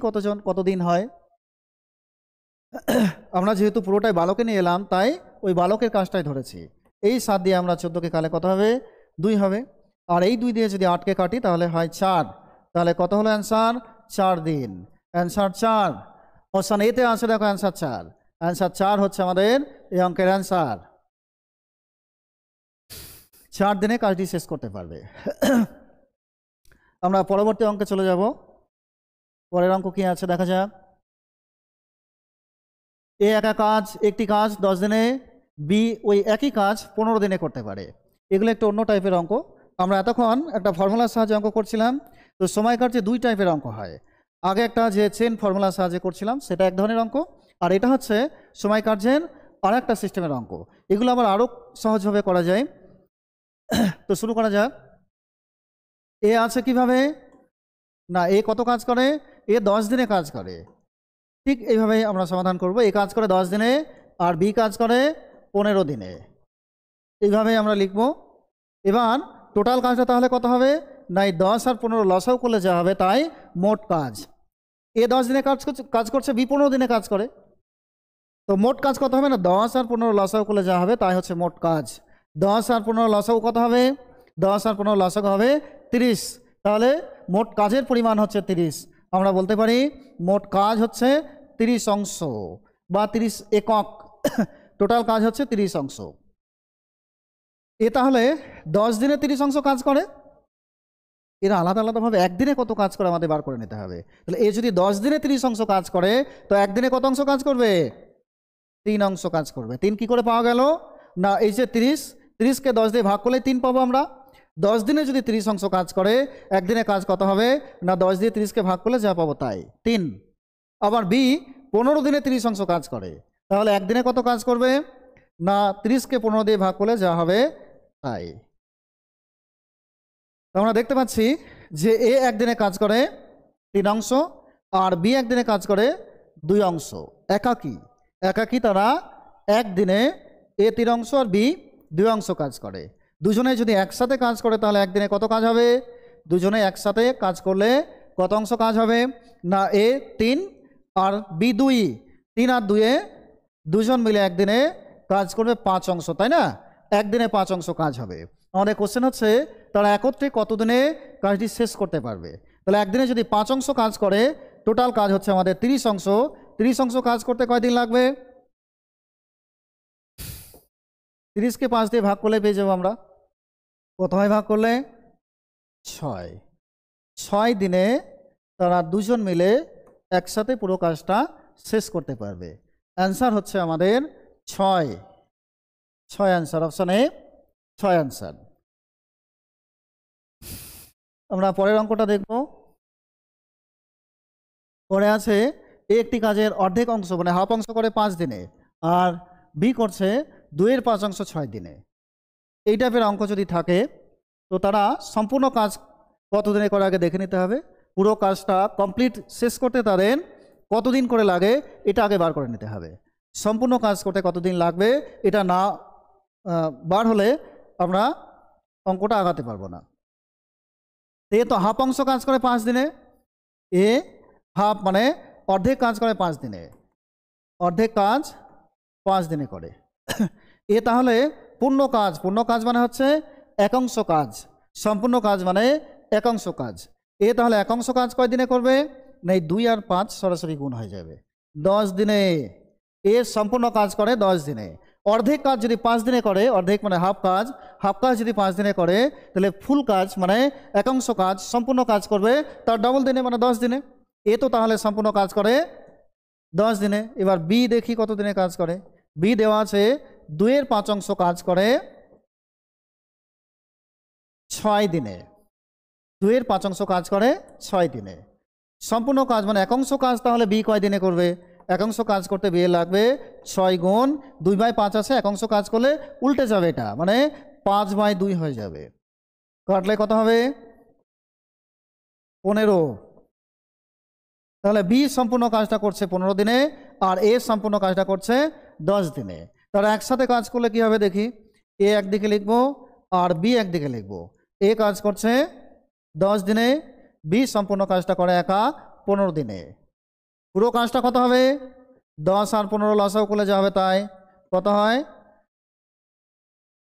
A: কত দিন হয়। আমরা যেহেতু পুরোটাই বালকে নিয়ে এলাম তাই ওই বালকের কাজটাই ধরেছি। এই 7 দিয়ে আমরা 14কে কালে কত হবে? 2 হবে। আর এই 2 দিয়ে যদি 8কে কাটি তাহলে হয় 4। তাহলে কত হলো অ্যান্সার? 4 দিন। অ্যান্সার 4। অপশান এতে আছে, দেখো অ্যান্সার 4। অ্যান্সার 4 হচ্ছে আমাদের এই অঙ্কের অ্যান্সার। 4 দিনে কাজটি শেষ করতে পারবে। আমরা পরবর্তী অঙ্কে চলে যাব। পরের অঙ্ক কি আছে দেখা যাক। এ একটি কাজ 10 দিনে, বি ওই একই কাজ 15 দিনে করতে পারে। এগুলো একটু অন্য টাইপের অঙ্ক। আমরা এতক্ষণ একটা ফর্মুলার সাহায্যে অঙ্ক করছিলাম। তো সময় কার্যে 2 টাইপের অঙ্ক হয়। আগে একটা যে চেন ফর্মুলার সাহায্যে করছিলাম সেটা এক ধরনের অঙ্ক, আর এটা হচ্ছে সময় কার্যের আর একটা সিস্টেমের অঙ্ক। এগুলো আবার আরও সহজভাবে করা যায়। তো শুরু করা যাক। এ আছে কিভাবে? না এ কত কাজ করে? এ 10 দিনে কাজ করে। ঠিক এইভাবেই আমরা সমাধান করব। এ কাজ করে 10 দিনে আর বি কাজ করে 15 দিনে। এইভাবেই আমরা লিখব। এবার টোটাল কাজটা তাহলে কত হবে? না এই 10 আর 15 লসাও করলে যা হবে তাই মোট কাজ। এ 10 দিনে কাজ করছে, বি 15 দিনে কাজ করে। তো মোট কাজ কত হবে? না 10 আর 15 লসাও করলে যা হবে তাই হচ্ছে মোট কাজ। 10 আর 15 লসাও কত হবে? 10 আর 15 লসাগু হবে 30। তাহলে মোট কাজের পরিমাণ হচ্ছে 30। আমরা বলতে পারি মোট কাজ হচ্ছে 30 অংশ বা 30 একক। টোটাল কাজ হচ্ছে 30 অংশ। এ তাহলে 10 দিনে 30 অংশ কাজ করে। এরা আলাদা আলাদাভাবে একদিনে কত কাজ করে আমাদের বার করে নিতে হবে। তাহলে এ যদি 10 দিনে 30 অংশ কাজ করে তো একদিনে কত অংশ কাজ করবে? 3 অংশ কাজ করবে। 3 কি করে পাওয়া গেল? না এই যে 30কে 10 দিয়ে ভাগ করলে 3 পাবো আমরা। 10 দিনে যদি 30 অংশ কাজ করে একদিনে কাজ কত হবে? না 10 দিয়ে 30কে ভাগ করলে যা পাবো তাই 3। আবার বি 15 দিনে 30 অংশ কাজ করে, তাহলে একদিনে কত কাজ করবে? না 30কে 15 দিয়ে ভাগ করলে যা হবে তাই। আমরা দেখতে পাচ্ছি যে এ একদিনে কাজ করে 3 অংশ আর বি একদিনে কাজ করে 2 অংশ। একাকী তারা একদিনে এ 3 অংশ আর বি 2 অংশ কাজ করে। দুজনে যদি একসাথে কাজ করে তাহলে একদিনে কত কাজ হবে? দুজনে একসাথে কাজ করলে কত অংশ কাজ হবে? না এ 3 আর বি 2। 3 আর 2 দুজন মিলে একদিনে কাজ করবে 5 অংশ, তাই না? একদিনে 5 অংশ কাজ হবে। আমাদের কোশ্চেন হচ্ছে তারা একত্রে কতদিনে কাজটি শেষ করতে পারবে। তাহলে একদিনে যদি 5 অংশ কাজ করে, টোটাল কাজ হচ্ছে আমাদের 30 অংশ। 30 অংশ কাজ করতে কয়দিন লাগবে? 30কে 5 দিয়ে ভাগ করলে পেয়ে যাবো আমরা। প্রথমে ভাগ করলে 6। 6 দিনে তারা দুজন মিলে একসাথে পুরো কাজটা শেষ করতে পারবে। অ্যান্সার হচ্ছে আমাদের 6। 6 অ্যান্সার, অপশন এ 6 অ্যান্সার। আমরা পরের অঙ্কটা দেখব। পরে আছে এ একটি কাজের অর্ধেক অংশ মানে হাফ অংশ করে 5 দিনে, আর বি করছে 2-এর 5 অংশ 6 দিনে। এই টাইপের অঙ্ক যদি থাকে তো তারা সম্পূর্ণ কাজ কতদিনে করে আগে দেখে নিতে হবে। পুরো কাজটা কমপ্লিট শেষ করতে তাদের কতদিন করে লাগে এটা আগে বার করে নিতে হবে। সম্পূর্ণ কাজ করতে কতদিন লাগবে এটা না বার হলে আমরা অঙ্কটা আগাতে পারবো না। এ তো হাফ অংশ কাজ করে 5 দিনে, এ হাফ মানে অর্ধেক কাজ করে 5 দিনে, অর্ধেক কাজ 5 দিনে করে। এ তাহলে পূর্ণ কাজ, পূর্ণ কাজ মানে হচ্ছে একাংশ কাজ, সম্পূর্ণ কাজ মানে একাংশ কাজ। এ তাহলে একাংশ কাজ কয় দিনে করবে? না, 2 আর 5 সরাসরি গুণ হয়ে যাবে, 10 দিনে। এ সম্পূর্ণ কাজ করে 10 দিনে। অর্ধেক কাজ যদি 5 দিনে করে, অর্ধেক মানে হাফ কাজ, হাফ কাজ যদি 5 দিনে করে, তাহলে ফুল কাজ মানে একাংশ কাজ সম্পূর্ণ কাজ করবে তার ডবল দিনে মানে 10 দিনে। এ তো তাহলে সম্পূর্ণ কাজ করে 10 দিনে। এবার বি দেখি কত দিনে কাজ করে। বি দেওয়া আছে 2-এর 5 অংশ কাজ করে 6 দিনে। 2-এর 5 অংশ কাজ করে 6 দিনে। সম্পূর্ণ কাজ মানে একাংশ কাজ তাহলে বি কয় দিনে করবে? একাংশ কাজ করতে বি লাগবে 6 গুণ 2/5 আছে, একাংশ কাজ করলে উল্টে যাবে, এটা মানে 5/2 হয়ে যাবে। কাটলে কত হবে? 15। তাহলে বি সম্পূর্ণ কাজটা করছে 15 দিনে, আর এ সম্পূর্ণ কাজটা করছে 10 দিনে। তারা একসাথে কাজ করলে কি হবে দেখি। এ একদিকে লিখবো আর বি একদিকে লিখবো। এ কাজ করছে 10 দিনে, বি সম্পূর্ণ কাজটা করে একা 15 দিনে। পুরো কাজটা কত হবে? 10 আর 15 লসাও করলে যা হবে তাই কত হয়?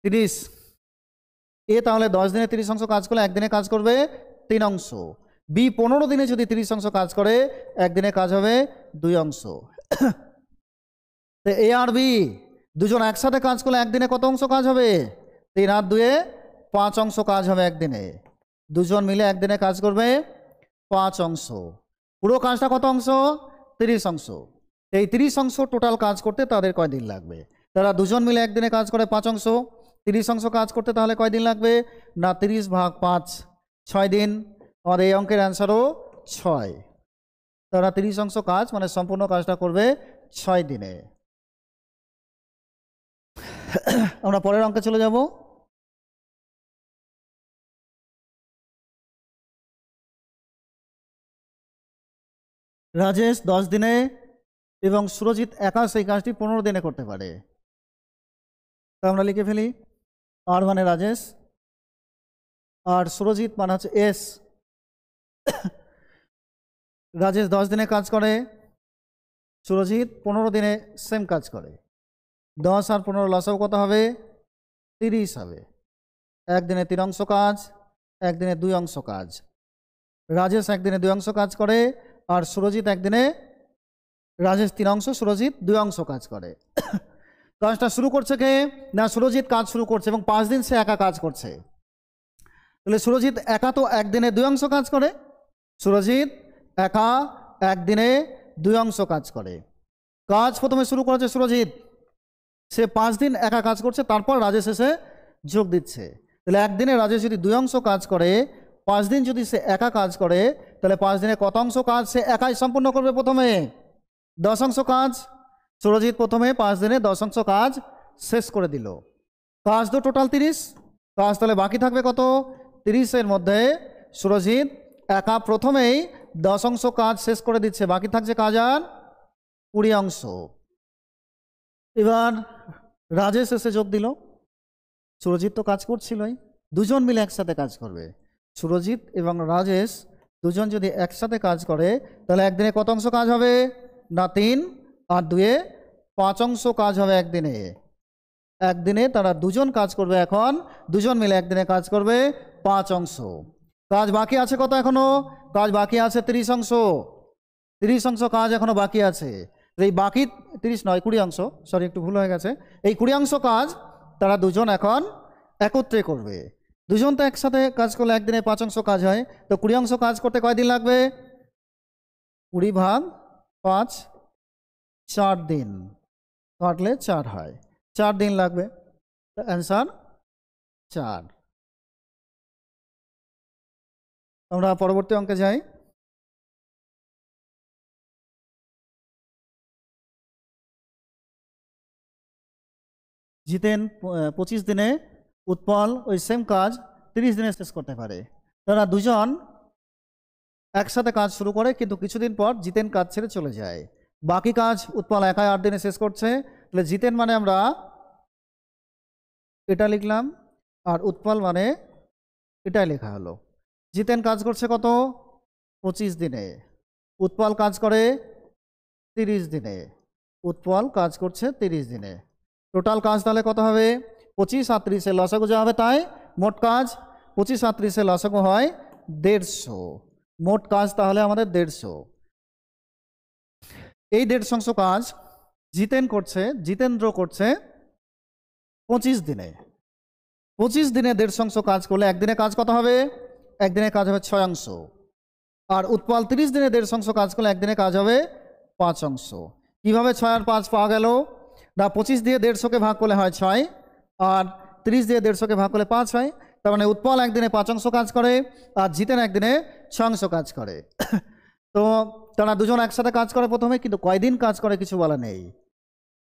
A: 30। এ তাহলে 10 দিনে 30 অংশ কাজ করলে একদিনে কাজ করবে 3 অংশ। বি 15 দিনে যদি 30 অংশ কাজ করে একদিনে কাজ হবে 2 অংশ। তো এ আর বি দুজন একসাথে কাজ করলে একদিনে কত অংশ কাজ হবে? 3 আর 2-এ 5 অংশ কাজ হবে একদিনে। দুজন মিলে একদিনে কাজ করবে 5 অংশ। পুরো কাজটা কত অংশ? 30 অংশ। এই 30 অংশ টোটাল কাজ করতে তাদের কয়দিন লাগবে? তারা দুজন মিলে একদিনে কাজ করে 5 অংশ, 30 অংশ কাজ করতে তাহলে কয়দিন লাগবে? না, 30/5 6 দিন। আমাদের এই অঙ্কের অ্যান্সারও 6। তারা 30 অংশ কাজ মানে সম্পূর্ণ কাজটা করবে 6 দিনে। আমরা পরের অঙ্কে চলে যাব। রাজেশ 10 দিনে এবং সুরজিৎ একা সেই কাজটি 15 দিনে করতে পারে। তা আমরা লিখে ফেলি। আর মানে রাজেশ, আর সুরজিৎ মানে হচ্ছে এস। রাজেশ 10 দিনে কাজ করে, সুরজিৎ 15 দিনে সেম কাজ করে। 10 আর 15 লসাও কত হবে? 30 হবে। একদিনে 3 অংশ কাজ, একদিনে 2 অংশ কাজ। রাজেশ একদিনে 2 অংশ কাজ করে, আর সুরজিৎ একদিনে, রাজেশ 3 অংশ, সুরজিৎ 2 অংশ কাজ করে। কাজটা শুরু করছে কে? না, সুরজিৎ কাজ শুরু করছে এবং 5 দিন সে একা কাজ করছে। তাহলে সুরজিৎ একা তো একদিনে 2 অংশ কাজ করে। সুরজিৎ একা একদিনে 2 অংশ কাজ করে। কাজ প্রথমে শুরু করেছে সুরজিৎ, সে 5 দিন একা কাজ করছে, তারপর রাজেশ এসে যোগ দিচ্ছে। তাহলে একদিনে রাজেশ যদি 2 অংশ কাজ করে, 5 দিন যদি সে একা কাজ করে, তাহলে 5 দিনে কত অংশ কাজ সে একাই সম্পূর্ণ করবে? প্রথমে 10 অংশ কাজ। সুরজিৎ প্রথমে 5 দিনে 10 অংশ কাজ শেষ করে দিল। কাজ তো টোটাল 30 কাজ, তাহলে বাকি থাকবে কত? 30-এর মধ্যে সুরজিৎ একা প্রথমেই 10 অংশ কাজ শেষ করে দিচ্ছে, বাকি থাকছে কাজ আর 20 অংশ। এবার রাজেশ এসে যোগ দিল। সুরজিৎ তো কাজ করছিলই, দুজন মিলে একসাথে কাজ করবে। সুরজিৎ এবং রাজেশ দুজন যদি একসাথে কাজ করে তাহলে একদিনে কত অংশ কাজ হবে? না, 3 আর 2-এ 5 অংশ কাজ হবে একদিনে। একদিনে তারা দুজন কাজ করবে, এখন দুজন মিলে একদিনে কাজ করবে 5 অংশ। কাজ বাকি আছে কত এখনো? কাজ বাকি আছে 30 অংশ। 30 অংশ কাজ এখনো বাকি আছে। এই বাকি 30 নয় 20 অংশ, সরি একটু ভুল হয়ে গেছে। এই 20 অংশ কাজ তারা দুজন এখন একত্রে করবে। দুজন তো একসাথে কাজ করলে একদিনে 5 অংশ কাজ হয়, তো 20 অংশ কাজ করতে কয়দিন লাগবে? 20 ভাগ 5, 4 দিন, কাটলে 4 হয়, 4 দিন লাগবে। অ্যান্সার 4। আমরা পরবর্তী অঙ্কে যাই। জিতেন 25 দিনে, উৎপল ওই সেম কাজ 30 দিনে শেষ করতে পারে। তারা দুজন একসাথে কাজ শুরু করে, কিন্তু কিছুদিন পর জিতেন কাজ ছেড়ে চলে যায়। বাকি কাজ উৎপল একাই 8 দিনে শেষ করছে। তাহলে জিতেন মানে আমরা এটা লিখলাম, আর উৎপল মানে এটাই লেখা হলো। জিতেন কাজ করছে কত? 25 দিনে। উৎপল কাজ করে 30 দিনে। উৎপল কাজ করছে 30 দিনে। টোটাল কাজ তাহলে কত হবে? 25 আর 30 লসাগু যা হবে তাই। মোট কাজ 25 আর 30 লসাগু হয় 150। মোট কাজ তাহলে আমাদের 150। এই 150 কাজ জিতেন্দ্র করছে 25 দিনে। 25 দিনে 150 কাজ করলে একদিনে কাজ কত হবে? একদিনে কাজ হবে 6 অংশ। আর উৎপল 30 দিনে 150 কাজ করলে একদিনে কাজ হবে 5 অংশ। কিভাবে 6 আর 5 পাওয়া গেল? না, 25 দিয়ে 150কে ভাগ করলে হয় 6, আর 30 দিয়ে 150কে ভাগ করলে 5 হয়। তার মানে উৎপল একদিনে 5 অংশ কাজ করে, আর জিতেন একদিনে 6 অংশ কাজ করে। তো তারা দুজন একসাথে কাজ করে প্রথমে, কিন্তু কয়দিন কাজ করে কিছু বলা নেই।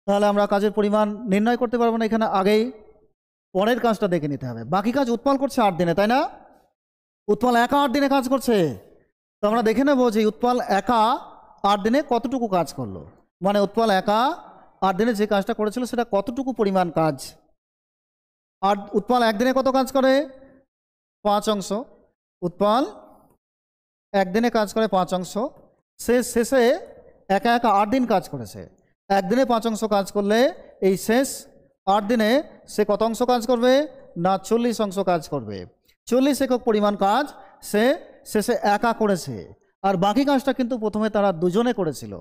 A: তাহলে আমরা কাজের পরিমাণ নির্ণয় করতে পারবো না। এখানে আগেই পরের কাজটা দেখে নিতে হবে। বাকি কাজ উৎপল করছে 8 দিনে, তাই না? উৎপল একা 8 দিনে কাজ করছে। তো আমরা দেখে নেব যে উৎপল একা 8 দিনে কতটুকু কাজ করলো। মানে উৎপল একা 8 দিনে যে কাজটা করেছিল সেটা কতটুকু পরিমাণ কাজ। আর উৎপল একদিনে কত কাজ করে? 5 অংশ। উৎপল একদিনে কাজ করে 5 অংশ। সে শেষে একা একা 8 দিন কাজ করেছে। একদিনে 5 অংশ কাজ করলে এই শেষ 8 দিনে সে কত অংশ কাজ করবে? না, 40 অংশ কাজ করবে। 40 একক পরিমাণ কাজ সে শেষে একা করেছে। আর বাকি কাজটা কিন্তু প্রথমে তারা দুজনে করেছিল।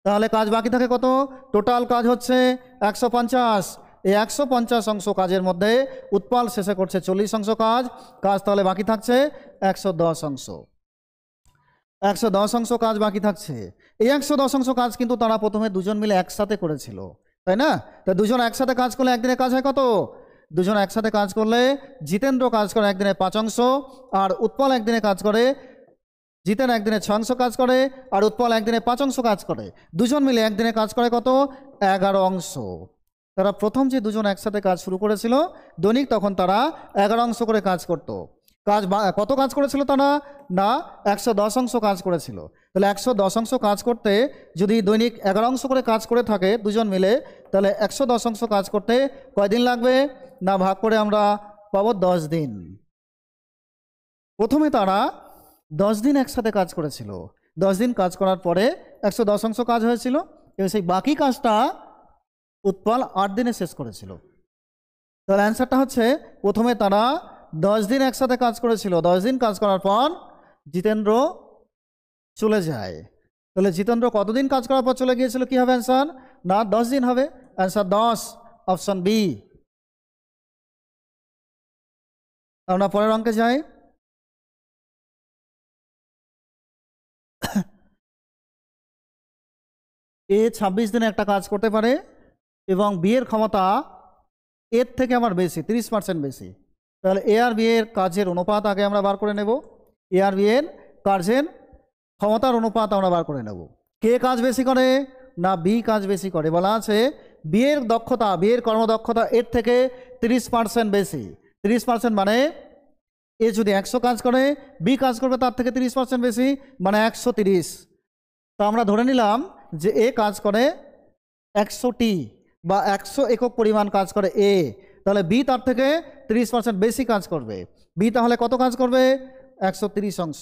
A: তাহলে কাজ বাকি থাকে কত? টোটাল কাজ হচ্ছে 150। এই 150 অংশ কাজের মধ্যে উৎপল শেষে করছে 40 অংশ কাজ। তাহলে বাকি থাকছে 110 অংশ। 110 অংশ কাজ বাকি থাকছে। এই 110 অংশ কাজ কিন্তু তারা প্রথমে দুজন মিলে একসাথে করেছিল, তাই না? তা দুজন একসাথে কাজ করলে একদিনে কাজ হয় কত? দুজন একসাথে কাজ করলে জিতেন্দ্র কাজ করে একদিনে 5 অংশ, আর উৎপল একদিনে কাজ করে, জিতেন একদিনে 6 অংশ কাজ করে, আর উৎপল একদিনে 5 অংশ কাজ করে। দুজন মিলে একদিনে কাজ করে কত? 11 অংশ। তারা প্রথম যে দুজন একসাথে কাজ শুরু করেছিল দৈনিক, তখন তারা 11 অংশ করে কাজ করত। কত কাজ করেছিল তারা? না, 110 অংশ কাজ করেছিল। তাহলে 110 অংশ কাজ করতে যদি দৈনিক 11 অংশ করে কাজ করে থাকে দুজন মিলে, তাহলে 110 অংশ কাজ করতে কয়দিন লাগবে? না, ভাগ করে আমরা পাবো 10 দিন। প্রথমে তারা 10 দিন একসাথে কাজ করেছিল। 10 দিন কাজ করার পরে 110 অংশ কাজ হয়েছিল, এবং সেই বাকি কাজটা উৎপল 8 দিনে শেষ করেছিল। তাহলে অ্যান্সারটা হচ্ছে প্রথমে তারা 10 দিন একসাথে কাজ করেছিল। 10 দিন কাজ করার পর জিতেন্দ্র চলে যায়। তাহলে জিতেন্দ্র কতদিন কাজ করার পর চলে গিয়েছিল? কি হবে অ্যান্সার? না, 10 দিন হবে। Answer 10, option B. আমরা পরের অঙ্কে যাই। এ 26 দিনে একটা কাজ করতে পারে, এবং বি এর ক্ষমতা এর থেকে আমার বেশি, 30% বেশি। তাহলে এ আর বি এর কাজের অনুপাত আগে আমরা বার করে নেব। এ আর বি এর কাজের ক্ষমতার অনুপাত আমরা বার করে নেব। কে কাজ বেশি করে? না, বি কাজ বেশি করে। বলা আছে বি এর দক্ষতা, বি এর কর্মদক্ষতা এর থেকে 30% বেশি। 30% মানে এ যদি 100 কাজ করে, বি কাজ করবে তার থেকে 30% বেশি, মানে 130। তো আমরা ধরে নিলাম যে এ কাজ করে 100টি বা 100 একক পরিমাণ কাজ করে এ। তাহলে বি তার থেকে 30% বেশি কাজ করবে। বি তাহলে কত কাজ করবে? 130 অংশ।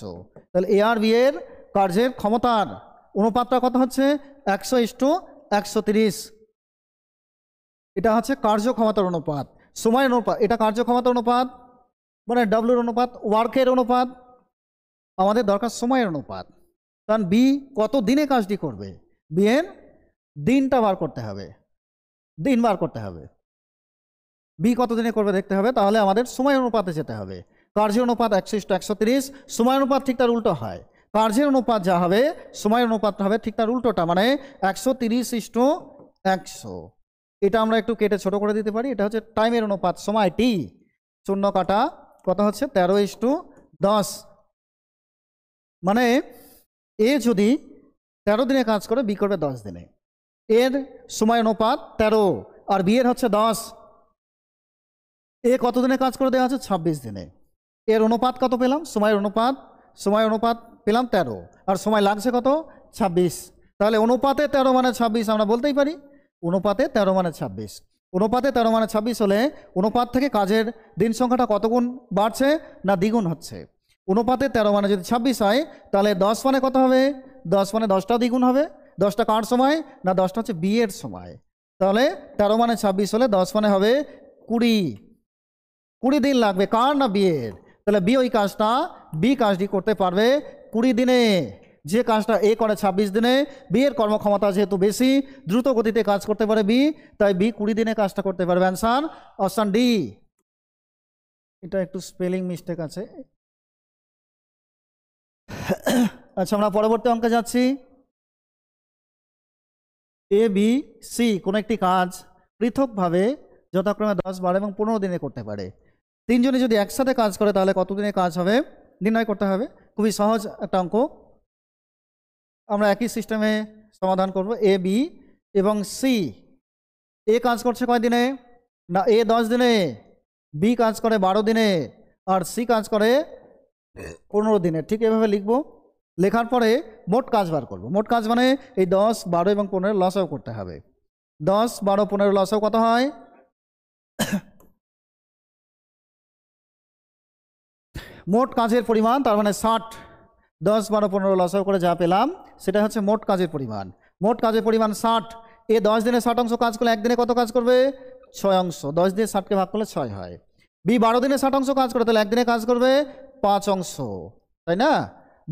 A: তাহলে এ আর বি এর কার্যের ক্ষমতার অনুপাতটা কত হচ্ছে? 100:130। এটা হচ্ছে কার্যক্ষমতার অনুপাত, সময়ের অনুপাত। এটা কার্যক্ষমতার অনুপাত মানে ডাব্লুর অনুপাত, ওয়ার্কের অনুপাত। আমাদের দরকার সময়ের অনুপাত, কারণ বি কত দিনে কাজটি করবে, বি এর দিনটা বার করতে হবে, দিন বার করতে হবে। বি কত দিনে করবে দেখতে হবে, তাহলে আমাদের সময় অনুপাতে যেতে হবে। কার্যের অনুপাত 100:130, সময় অনুপাত ঠিক তার উল্টো হয়। কার্যের অনুপাত যা হবে সময়ের অনুপাত হবে ঠিক তার উল্টোটা, মানে 130:100। এটা আমরা একটু কেটে ছোট করে দিতে পারি। এটা হচ্ছে টাইমের অনুপাত, সময় টি, শূন্য কাটা কত হচ্ছে 13:10। মানে এ যদি 13 দিনে কাজ করে, বি করবে 10 দিনে। এর সময় অনুপাত 13 আর বি এর হচ্ছে 10। এ কত দিনে কাজ করে দেওয়া আছে 26 দিনে। এর অনুপাত কত পেলাম, সময় অনুপাত পেলাম 13 আর সময় লাগছে কত 26। তাহলে অনুপাতে 13 মানে 26 আমরা বলতেই পারি, অনুপাতে 13 মানে 26। অনুপাতে 13 মানে 26 হলে অনুপাত থেকে কাজের দিন সংখ্যাটা কত গুণ বাড়ছে না দ্বিগুণ হচ্ছে। অনুপাতে 13 মানে যদি 26 হয়, তাহলে 10 মানে কত হবে, 10 মানে 10টা দ্বিগুণ হবে। 10টা কার সময় না 10টা হচ্ছে বি এর সময়। তাহলে 13 মানে 26 হলে 10 মানে হবে 20 দিন লাগবে, কার না বি এর। তাহলে বি ওই কাজটা, বি কাজটি করতে পারবে 20 দিনে, যে কাজটা এ করে 26 দিনে। বি এর কর্মক্ষমতা যেহেতু বেশি, দ্রুত গতিতে কাজ করতে পারে বি, তাই বি 20 দিনে কাজটা করতে পারবে। Answer option D. এটা একটু স্পেলিং মিস্টেক আছে। আচ্ছা, আমরা পরবর্তী অঙ্কে যাচ্ছি। এ বি সি কোনো একটি কাজ পৃথকভাবে যথাক্রমে 10, 12 এবং 15 দিনে করতে পারে। তিনজনে যদি একসাথে কাজ করে তাহলে কত দিনে কাজ হবে নির্ণয় করতে হবে। খুবই সহজ একটা অঙ্ক, আমরা একই সিস্টেমে সমাধান করব। এ বি এবং সি, এ কাজ করছে কয় দিনে না এ 10 দিনে, বি কাজ করে 12 দিনে আর সি কাজ করে 15 দিনে। ঠিক এভাবে লিখব। লেখার পরে মোট কাজ বার করব। মোট কাজ মানে এই 10, 12 এবং 15 লসাও করতে হবে। 10, 12, 15 লসাও কত হয়, মোট কাজের পরিমাণ তার মানে 60। 10, 12, 15 লসাও করে যা পেলাম সেটা হচ্ছে মোট কাজের পরিমাণ। মোট কাজের পরিমাণ 60। এ 10 দিনে 60 অংশ কাজ করলে একদিনে কত কাজ করবে 6 অংশ। 10 দিয়ে 60কে ভাগ করলে 6 হয়। বি 12 দিনে 60 অংশ কাজ করে, তাহলে একদিনে কাজ করবে 5 অংশ, তাই না?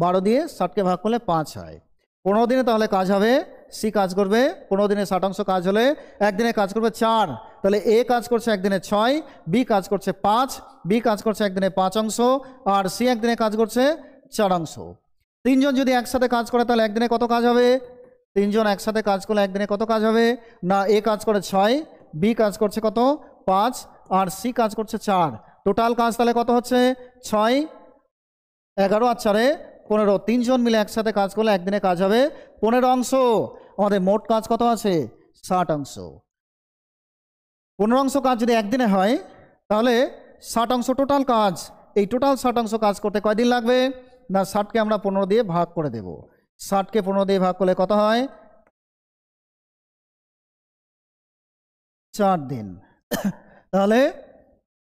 A: 12 দিয়ে 60কে ভাগ করলে 5 হয়। 15 দিনে তাহলে কাজ হবে, সি কাজ করবে 15 দিনে 60 অংশ কাজ হলে একদিনে কাজ করবে 4। তাহলে এ কাজ করছে একদিনে 6, বি কাজ করছে 5, বি কাজ করছে একদিনে 5 অংশ আর সি একদিনে কাজ করছে 4 অংশ। তিনজন যদি একসাথে কাজ করে তাহলে একদিনে কত কাজ হবে, তিনজন একসাথে কাজ করলে একদিনে কত কাজ হবে না এ কাজ করে 6, বি কাজ করছে কত 5 আর সি কাজ করছে 4। টোটাল কাজ তাহলে কত হচ্ছে 6, 11 আর 4 15। তিনজন মিলে একসাথে কাজ করলে একদিনে কাজ হবে 15 অংশ। আমাদের মোট কাজ কত আছে 60 অংশ। 15 অংশ কাজ যদি একদিনে হয় তাহলে 60 অংশ টোটাল কাজ। এই টোটাল 60 অংশ কাজ করতে কয়দিন লাগবে না 60কে আমরা 15 দিয়ে ভাগ করে দেব। 60কে 15 দিয়ে ভাগ করলে কত হয় 4 দিন। তাহলে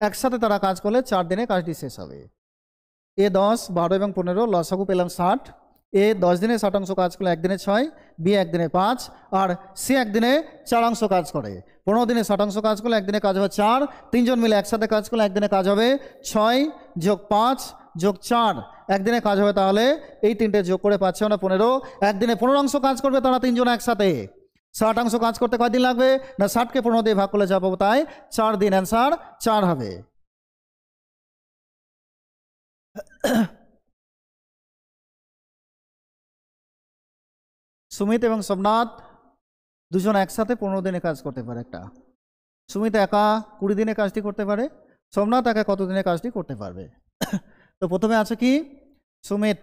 A: একসাথে তারা কাজ করলে 4 দিনে কাজটি শেষ হবে। এ 10, 12 এবং 15 লসাগু পেলাম 60। এ 10 দিনে 60 অংশ কাজ করলে একদিনে 6, বি একদিনে 5 আর সি একদিনে 4 অংশ কাজ করে। 15 দিনে 60 অংশ কাজ করলে একদিনে কাজ হবে 4। তিনজন মিলে একসাথে কাজ করলে একদিনে কাজ হবে 6 যোগ 5 যোগ 4, একদিনে কাজ হবে। তাহলে এই তিনটে যোগ করে পাচ্ছে আমরা 15। একদিনে 15 অংশ কাজ করবে তারা তিনজন একসাথে। 60 অংশ কাজ করতে কয়দিন লাগবে না 60কে 15 দিয়ে ভাগ করলে যা পাবো তাই 4 দিন। অ্যান্সার 4 হবে। সুমিত এবং সোমনাথ দুজন একসাথে 15 দিনে কাজ করতে পারে। একটা সুমিত একা 20 দিনে কাজটি করতে পারে, সোমনাথ একা কত দিনে কাজটি করতে পারবে? তো প্রথমে আছে কি সুমিত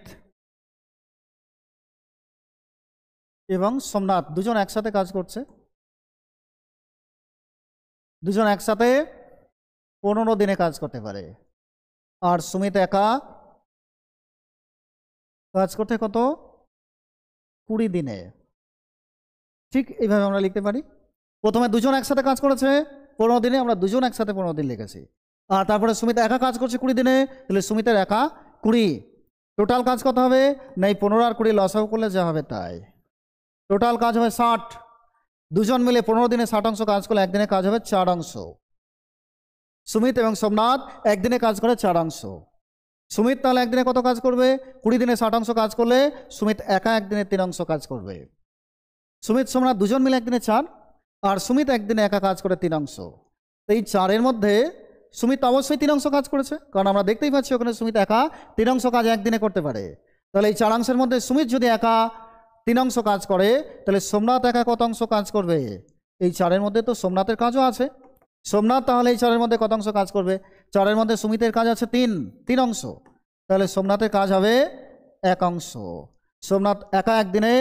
A: এবং সোমনাথ দুজন একসাথে কাজ করছে, দুজন একসাথে 15 দিনে কাজ করতে পারে। আর সুমিত একা কাজ করতে কত 20 দিনে। ঠিক এইভাবে আমরা লিখতে পারি। প্রথমে দুজন একসাথে কাজ করেছে 15 দিনে, আমরা দুজন একসাথে 15 দিন লিখেছি। আর তারপরে সুমিত একা কাজ করছে 20 দিনে, তাহলে সুমিতের একা 20। টোটাল কাজ কত হবে না এই 15 আর 20 লসাগু করলে যা হবে তাই। টোটাল কাজ হবে 60। দুজন মিলে 15 দিনে 60 অংশ কাজ করলে একদিনে কাজ হবে 4 অংশ। সুমিত এবং সোমনাথ একদিনে কাজ করে 4 অংশ। সুমিত তাহলে একদিনে কত কাজ করবে? 20 দিনে 60 অংশ কাজ করলে সুমিত একা একদিনে 3 অংশ কাজ করবে। সুমিত সোমনাথ দুজন মিলে একদিনে 4, আর সুমিত একদিনে একা কাজ করে 3 অংশ। এই 4-এর মধ্যে সুমিত অবশ্যই 3 অংশ কাজ করেছে, কারণ আমরা দেখতেই পাচ্ছি ওখানে সুমিত একা 3 অংশ কাজ একদিনে করতে পারে। তাহলে এই 4 অংশের মধ্যে সুমিত যদি একা 3 অংশ কাজ করে, তাহলে সোমনাথ একা কত অংশ কাজ করবে? এই 4-এর মধ্যে তো সোমনাথের কাজও আছে। সোমনাথ তাহলে এই 4-এর মধ্যে কত অংশ কাজ করবে? 4-এর মধ্যে সুমিতের কাজ আছে 3 অংশ, তাহলে সোমনাথের কাজ হবে 1 অংশ। সোমনাথ একা একদিনে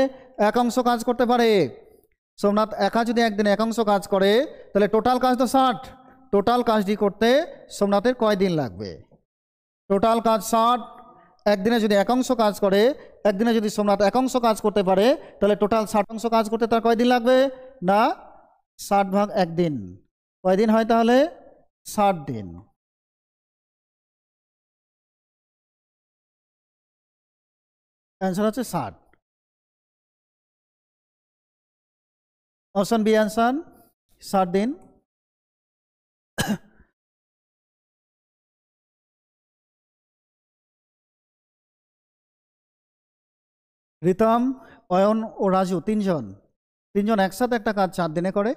A: 1 অংশ কাজ করতে পারে। সোমনাথ একা যদি একদিনে 1 অংশ কাজ করে, তাহলে টোটাল কাজ তো 60। টোটাল কাজটি করতে সোমনাথের কয় দিন লাগবে? টোটাল কাজ 60। একদিনে যদি 1 অংশ কাজ করে, একদিনে যদি সোমনাথ 1 অংশ কাজ করতে পারে, তাহলে টোটাল 60 অংশ কাজ করতে তার কয় দিন লাগবে? না, 60 ভাগ 1 দিন। কয় দিন হয় তাহলে? 60 দিন। অ্যান্সার হচ্ছে 60। অপশন বি অ্যান্সার 60 দিন। রিতম, অয়ন ও রাজু তিনজন একসাথে একটা কাজ 4 দিনে করে,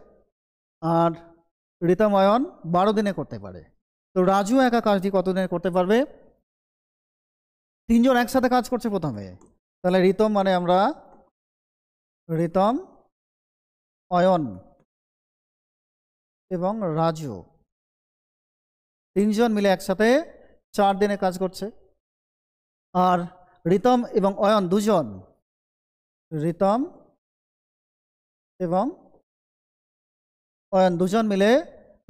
A: আর রিতম অয়ন 12 দিনে করতে পারে। তো রাজু একা কাজটি কত দিনে করতে পারবে? 3 জন একসাথে কাজ করছে প্রথমে, তাহলে রিতম মানে আমরা রিতম, অয়ন এবং রাজু 3 জন মিলে একসাথে 4 দিনে কাজ করছে। আর রিতম এবং অয়ন দুজন, রিতম এবং অয়ন দুজন মিলে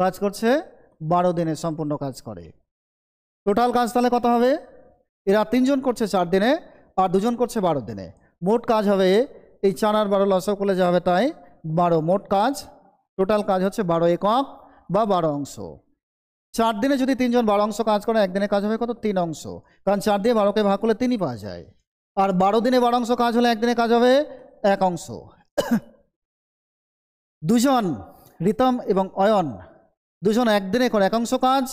A: কাজ করছে 12 দিনে, সম্পূর্ণ কাজ করে। টোটাল কাজ তাহলে কত হবে? এরা 3 জন করছে 4 দিনে, আর 2 জন করছে 12 দিনে। মোট কাজ হবে, এই 4 আর 12 লসাগু করলে যা হবে তাই 12। মোট কাজ, টোটাল কাজ হচ্ছে 12 একক বা 12 অংশ। 4 দিনে যদি 3 জন 12 অংশ কাজ করে, একদিনে কাজ হবে কত? 3 অংশ, কারণ 4 দিয়ে 12কে ভাগ করলে 3ই পাওয়া যায়। আর 12 দিনে 12 অংশ কাজ হলে একদিনে কাজ হবে 1 অংশ। 2 জন রিতম এবং অয়ন 2 জন একদিনে করে 1 অংশ কাজ,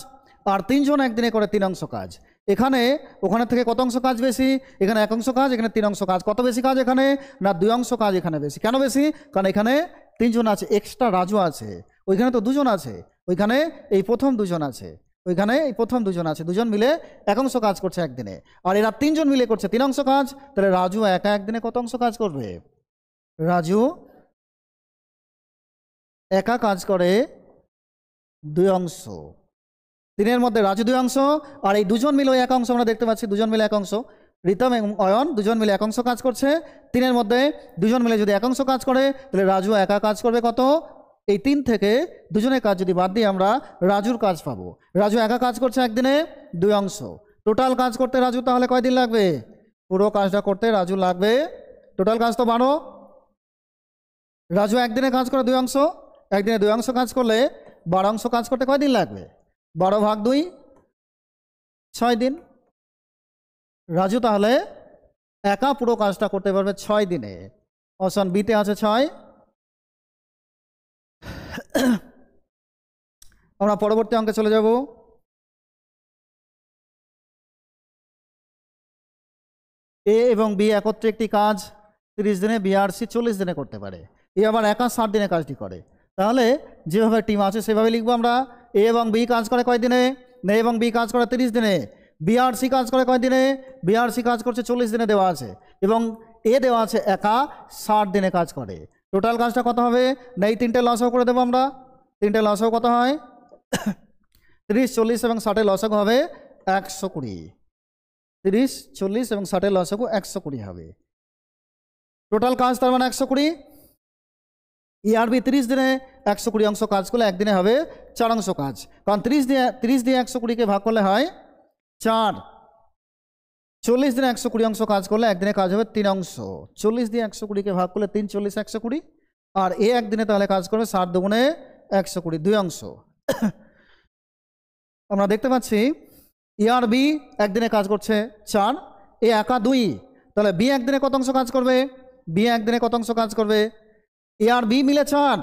A: আর 3 জন একদিনে করে 3 অংশ কাজ। এখানে ওখানে থেকে কত অংশ কাজ বেশি? এখানে 1 অংশ কাজ, এখানে 3 অংশ কাজ। কত বেশি কাজ এখানে? না, 2 অংশ কাজ এখানে বেশি। কেন বেশি? কারণ এখানে 3 জন আছে, এক্সট্রা রাজু আছে। ওইখানে তো 2 জন আছে, ওইখানে এই প্রথম 2 জন আছে, ওইখানে এই প্রথম 2 জন আছে। 2 জন মিলে 1 অংশ কাজ করছে একদিনে, আর এরা 3 জন মিলে করছে 3 অংশ কাজ। তাহলে রাজু একা একদিনে কত অংশ কাজ করবে? রাজু একা কাজ করে 2 অংশ। 3-এর মধ্যে রাজু 2 অংশ, আর এই 2 জন মিলে 1 অংশ। আমরা দেখতে পাচ্ছি 2 জন মিলে 1 অংশ। রিতম এবং অয়ন 2 জন মিলে 1 অংশ কাজ করছে। 3-এর মধ্যে 2 জন মিলে যদি 1 অংশ কাজ করে, তাহলে রাজু একা কাজ করবে কত? এই 3 থেকে 2 জনের কাজ যদি বাদ দিই, আমরা রাজুর কাজ পাবো। রাজু একা কাজ করছে একদিনে 2 অংশ। টোটাল কাজ করতে রাজু তাহলে কয় দিন লাগবে? পুরো কাজটা করতে রাজু লাগবে, টোটাল কাজ তো 12। রাজু একদিনে কাজ করে 2 অংশ, একদিনে 2 অংশ কাজ করলে 12 অংশ কাজ করতে কয় দিন লাগবে? 12 ভাগ 2, 6 দিন। রাজু তাহলে একা পুরো কাজটা করতে পারবে 6 দিনে। অপশন বিতে আছে 6। আমরা পরবর্তী অঙ্কে চলে যাব। এ এবং বি একত্রে একটি কাজ 30 দিনে, বি আর সি 40 দিনে করতে পারে। এ আবার একা 60 দিনে কাজটি করে। তাহলে যেভাবে টিম আছে সেভাবে লিখবো আমরা। এ এবং বি কাজ করে কয় দিনে? এ এবং বি কাজ করে 30 দিনে। বি আর সি কাজ করে কয় দিনে? বি আর সি কাজ করছে 40 দিনে দেওয়া আছে, এবং এ দেওয়া আছে একা 60 দিনে কাজ করে। টোটাল কাজটা কত হবে? না, এই 3টে লসাগু করে দেবো আমরা। 3টে লসাগু কত হয়? 30, 40 এবং 60 লসাগু হবে 120। 30, 40 এবং 60 লসাগু 120 হবে। টোটাল কাজ তার মানে 120। ইআরবি 30 দিনে 120 অংশ কাজ করলে একদিনে হবে 4 অংশ কাজ, কারণ 30 দিয়ে 120কে ভাগ করলে হয় 4। 40 দিনে 120 অংশ কাজ করলে একদিনে কাজ হবে 3 অংশ। 40 দিয়ে 120কে ভাগ করলে 3, 40, 120। আর এ একদিনে তাহলে কাজ করবে 7 দুগুণে 120, 2 অংশ। আমরা দেখতে পাচ্ছি ইআরবি একদিনে কাজ করছে 4, এ একা 2। তাহলে বি একদিনে কত অংশ কাজ করবে? বি একদিনে কত অংশ কাজ করবে? এ আর বি মিলে 4,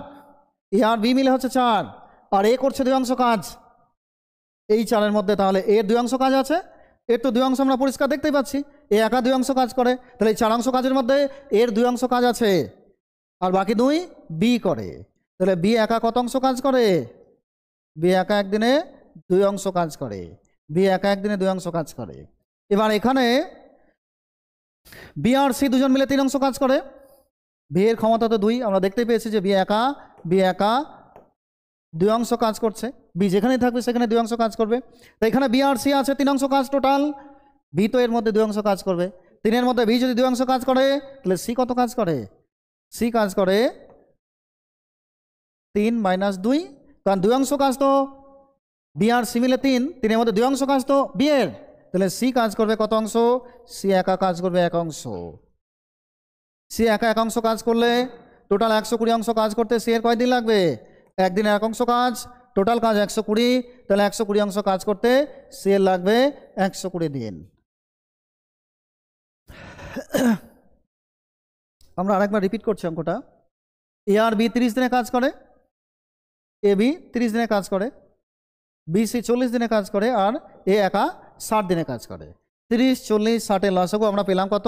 A: এ আর বি মিলে হচ্ছে 4, আর এ করছে 2 অংশ কাজ। এই 4-এর মধ্যে তাহলে এর 2 অংশ কাজ আছে, এর তো 2 অংশ আমরা পরিষ্কার দেখতেই পাচ্ছি, এ একা 2 অংশ কাজ করে, তাহলে এই 4 অংশ কাজের মধ্যে এর 2 অংশ কাজ আছে, আর বাকি 2 বি করে। তাহলে বি একা কত অংশ কাজ করে? বি একা একদিনে 2 অংশ কাজ করে, বি একা একদিনে 2 অংশ কাজ করে। এবার এখানে বি আর সি দুজন মিলে 3 অংশ কাজ করে। বি এর ক্ষমতা তো 2, আমরা দেখতে পেয়েছি যে বি একা 2 অংশ কাজ করছে, বি যেখানেই থাকবে সেখানে 2 অংশ কাজ করবে। তো এখানে বি আর সি আছে 3 অংশ কাজ টোটাল, বি তো এর মধ্যে 2 অংশ কাজ করবে। 3-এর মধ্যে বি যদি 2 অংশ কাজ করে তাহলে সি কত কাজ করে? সি কাজ করে 3 - 2, কারণ 2 অংশ কাজ তো বি আর সি মিলে 3, 3-এর মধ্যে 2 অংশ কাজ তো বি এর, তাহলে সি কাজ করবে কত অংশ? সি একা কাজ করবে 1 অংশ। সি একা 1 অংশ কাজ করলে টোটাল 120 অংশ কাজ করতে সি এর কয়দিন লাগবে? একদিনে 1 অংশ কাজ, টোটাল কাজ 120, তাহলে 120 অংশ কাজ করতে সি এর লাগবে 120 দিন। আমরা আরেকবার রিপিট করছি অঙ্কটা। এ আর বি 30 দিনে কাজ করে, এ বি 30 দিনে কাজ করে, বি সি 40 দিনে কাজ করে, আর এ একা 60 দিনে কাজ করে। 30, 40, 60-এর লসাগু আমরা পেলাম কত?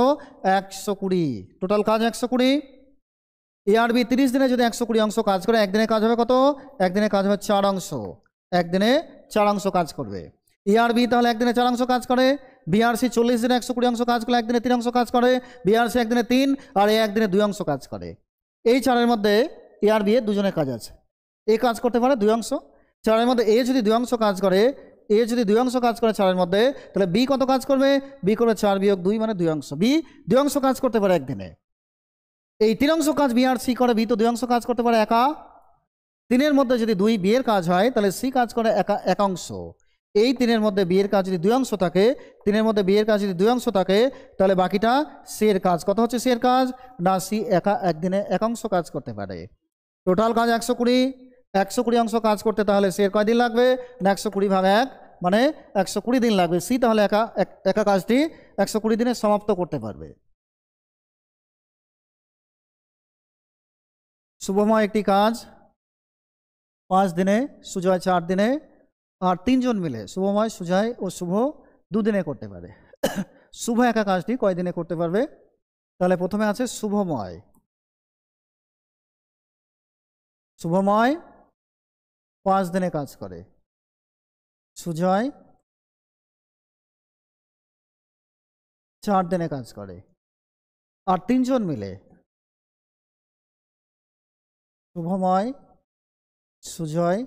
A: 120। টোটাল কাজ 120। এ আর বি 30 দিনে যদি 120 অংশ কাজ করে, একদিনে কাজ হবে কত? একদিনে কাজ হবে 4 অংশ, একদিনে 4 অংশ কাজ করবে। এ আর বি তাহলে একদিনে 4 অংশ কাজ করে, বি আর সি 40 দিনে 120 অংশ কাজ করলে একদিনে 3 অংশ কাজ করে, বি আর সি একদিনে 3, আর এ একদিনে 2 অংশ কাজ করে। এই 4-এর মধ্যে এ আর বি এর দুজনের কাজ আছে, এ কাজ করতে পারে 2 অংশ। 4-এর মধ্যে এ যদি 2 অংশ কাজ করে, এ যদি 2 অংশ কাজ করে 4-এর মধ্যে, তাহলে বি কত কাজ করবে? বি করবে 4 - 2 মানে 2 অংশ। বি 2 অংশ কাজ করতে পারে একদিনে। এই 3 অংশ কাজ বি আর সি করে, বি তো 2 অংশ কাজ করতে পারে একা। 3-এর মধ্যে যদি 2 বি এর কাজ হয় তাহলে সি কাজ করে একা 1 অংশ। এই 3-এর মধ্যে বি এর কাজ যদি 2 অংশ থাকে, 3-এর মধ্যে বি এর কাজ যদি 2 অংশ থাকে, তাহলে বাকিটা সি এর কাজ। কত হচ্ছে সি এর কাজ? না, সি একা একদিনে 1 অংশ কাজ করতে পারে। টোটাল কাজ 120, 120 অংশ কাজ করতে তাহলে সি এর কয় দিন লাগবে? না 120 ভাগ 1 মানে 120 দিন লাগবে। সি তাহলে একা কাজটি 120 দিনে সমাপ্ত করতে পারবে। শুভময় একটি কাজ 5 দিনে, সুজয় 4 দিনে, আর 3 জন মিলে শুভময়, সুজয় ও শুভ 2 দিনে করতে পারে। শুভ একা কাজটি কয় দিনে করতে পারবে? তাহলে প্রথমে আছে শুভময়। শুভময় 5 দিনে কাজ করে, সুজয় 4 দিনে কাজ করে, আর 3 জন মিলে শুভময়, সুজয়